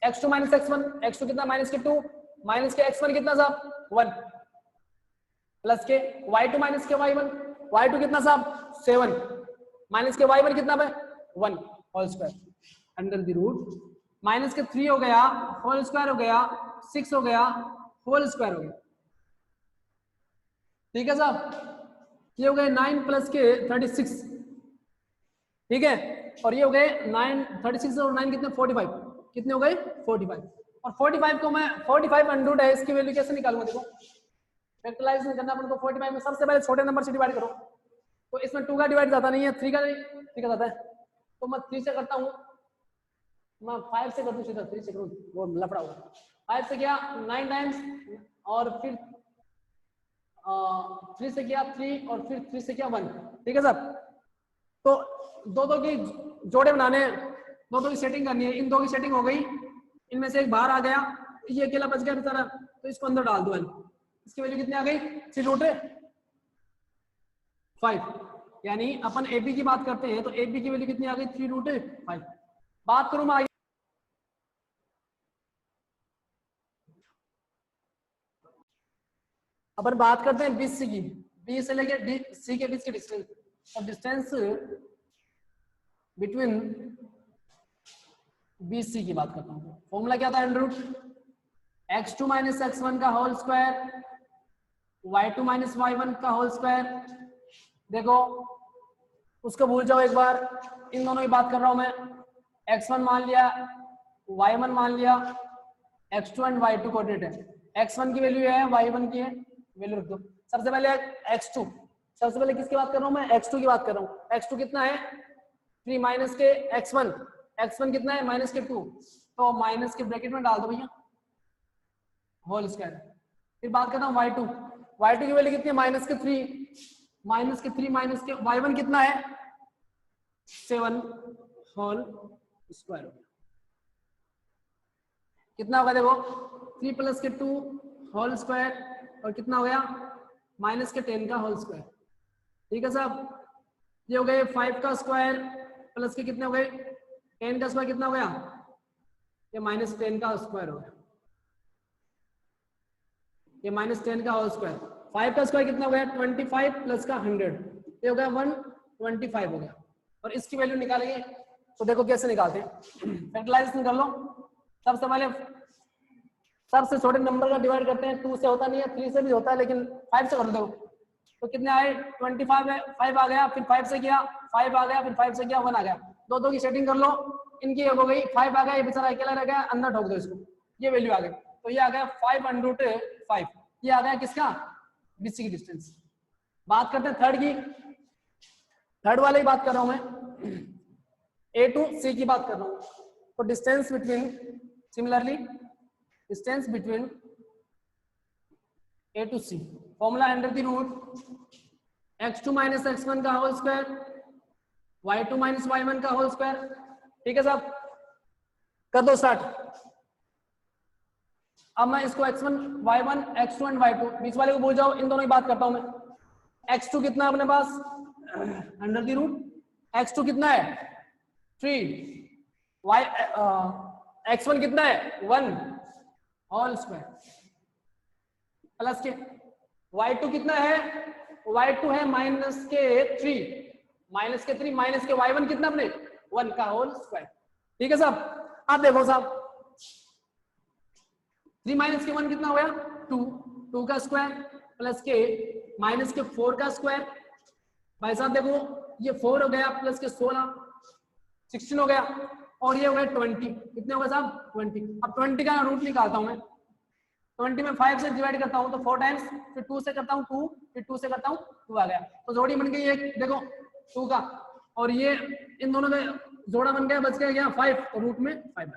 x2 - x1, x2 कितना -2, माइनस के x1 कितना साहब 1, प्लस के y2 - के y1, y2 कितना साहब 7, माइनस के y1 कितना है 1 whole square under the root, minus के 3 हो गया होल स्क्वायर हो गया, 6 हो गया होल स्क्वायर हो गया, ठीक है साहब। ये हो गए 9 प्लस के 36, ठीक है, और ये हो गए 9 36 और 9 कितने 45, कितने हो गए 45, और 45 को मैं 45 अंडर है, इसकी वैल्यू कैसे निकालूंगा, देखो फैक्टराइज नहीं करना अपन को। 45 में सबसे पहले छोटे नंबर से डिवाइड करो, तो इसमें 2 का डिवाइड जाता नहीं है, 3 का जाता है, तो मैं 3 से करता हूँ, मैं 5 से करता हूँ, सीधा 3 से करूँ वो लफड़ा होगा। 5 से किया 9 टाइम्स, और फिर 3 से किया 3, और फिर 3 से किया 1, ठीक है सर। तो दो की जोड़े बनाने, दो की सेटिंग करनी है, इन दो की सेटिंग हो गई, इनमें से एक बाहर आ गया, ये अकेला बच गया बेचारा, तो इसको अंदर डाल दो, इसकी वैल्यू कितनी आ गई 3√5, यानी अपन AB की बात करते हैं तो AB की वैल्यू कितनी आ गई 3√5। बात करूं मैं, अपन बात करते हैं BC की, B से लेके C के बीच की डिस्टेंस, और डिस्टेंस बिटवीन BC की बात करता हूं। फॉर्मूला क्या था, x2 - x1 का होल स्क्वायर, y2 - y1 का होल स्क्वायर। देखो उसको भूल जाओ एक बार, इन दोनों की बात कर रहा हूं मैं, x1 मान लिया, y1 मान लिया, x2 एंड y2 कोऑर्डिनेट है, x1 की वैल्यू है, y1 की है, वैल्यू रख दो। सबसे पहले x2, सबसे पहले किसकी बात कर रहा हूं मैं, x2 की बात कर रहा हूं। x2 कितना है 3 माइनस के x1, x1 कितना है -2, तो माइनस के ब्रैकेट में डाल दो भैया होल स्क्वायर। फिर बात करता हूँ y2, y2 की वैल्यू कितनी है -3, -3 माइनस के y1 कितना है 7 होल स्क्वायर हो गया, कितना होगा देखो 3 प्लस के 2 होल स्क्वायर, और कितना हो गया -10 का होल स्क्वायर, ठीक है साहब। ये हो गए 5 का स्क्वायर प्लस के कितने हो गए 10 का स्क्वायर, कितना हो गया ये -10 का स्क्वायर हो गया, ये -10 का होल स्क्वायर। 5 का स्क्वायर कितना हो गया 25 प्लस का 100, ये हो गया 125 हो गया, और इसकी वैल्यू निकालेंगे तो देखो कैसे निकालते हैं, फैक्टराइजेशन कर लो। सबसे पहले सबसे छोटे नंबर का डिवाइड करते हैं, 2 से होता नहीं है, 3 से भी होता है, लेकिन 5 से कर दो, तो कितने आए 25 है, 5 आ गया, फिर 5 से किया 5 आ गया, फिर 5 से किया 1 आ गया, दो की सेटिंग कर लो, इनकी हो गई 5 आ गया, ये बेचारा अकेला रह गया, अंदर ठोक दो इसको, ये वैल्यू आ गई, तो ये आ गया 5√5, ये आ गया किसका BC की डिस्टेंस। बात करते हैं थर्ड की, थर्ड वाले की बात कर रहा हूं मैं, A to C की बात कर रहा हूं, तो distance between, similarly distance between A to C, formula under the root x2 - x1 का होल स्क्वायर, y2 - y1 का होल स्क्वायर, ठीक है साहब, कर दो स्टार्ट। अब मैं इसको x1 y1 x2 and y2, बीच वाले को भूल जाओ, इन दोनों की बात करता हूं मैं। x2 कितना अपने पास अंडर द रूट x2 कितना है 3, y x1 कितना है 1 होल स्क्वायर प्लस के y2 कितना है, y2 है माइनस के 3 माइनस के y1 कितना अपने 1 का होल स्क्वायर। ठीक है साहब, आप देखो साहब 3 माइनस के 1 कितना हो गया 2 का स्क्वायर प्लस के माइनस के 4 का स्क्वायर। भाई साहब देखो ये 4 हो गया प्लस के 16 हो गया और ये हो गया 20, कितने हो गए साहब 20। अब 20 का रूट निकालता हूं मैं, 20 में 5 से डिवाइड करता हूं तो 4 टाइम्स, फिर 2 से करता हूं 2, फिर 2 से करता हूं 2 आ गया, तो जोड़ी बन गई एक देखो 2 का, और ये इन दोनों में जोड़ा बन गया, बच गया 5, तो रूट में 5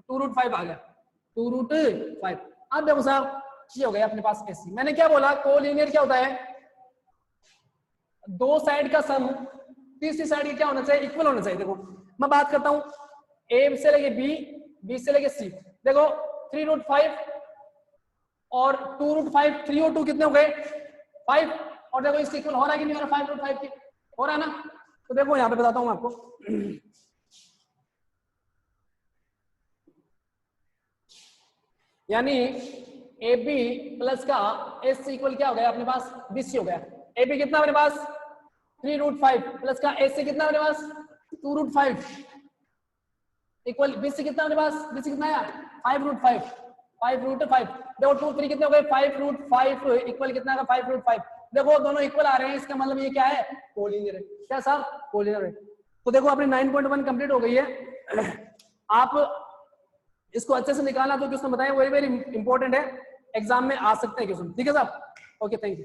2 रूट 5 आ गया, 2 रूट 5। अब देखो साहब ये हो गया अपने पास ऐसी। मैंने क्या बोला कोलिनियर क्या होता है, दो साइड का सम तीसरी साइड की क्या होना चाहिए इक्वल होना चाहिए। देखो मैं बात करता हूं ए से लेके बी, बी से लेके सी, देखो 3 रूट 5 और 2 रूट 5, 3 और 2 कितने हो गए 5, और देखो इसके इक्वल हो रहा है कि नहीं हो रहा 5 रूट 5 की, हो रहा है ना। तो देखो यहाँ पे बताता हूँ आपको, यानी ए बी प्लस का एस सी इक्वल क्या हो गया अपने पास बी सी हो गया। ए बी कितना अपने पास 3 रूट 5 प्लस का एस सी कितना अपने पास 2 रूट 5 इक्वल बी सी कितना अपने पास, बी सी कितना आया 5 रूट 5 रूट 5। देखो 2 3 कितने हो गए 5 रूट 5 इक्वल कितना आएगा 5 रूट 5। देखो दोनों इक्वल आ रहे हैं, इसका मतलब ये क्या है कोलिनियर है। क्या साहब कोलिनियर है। तो देखो अपनी 9.1 कंप्लीट हो गई है। आप इसको अच्छे से निकालना, तो क्वेश्चन बताया वेरी वेरी इंपॉर्टेंट है, एग्जाम में आ सकते हैं क्वेश्चन। ठीक है साहब, ओके थैंक यू।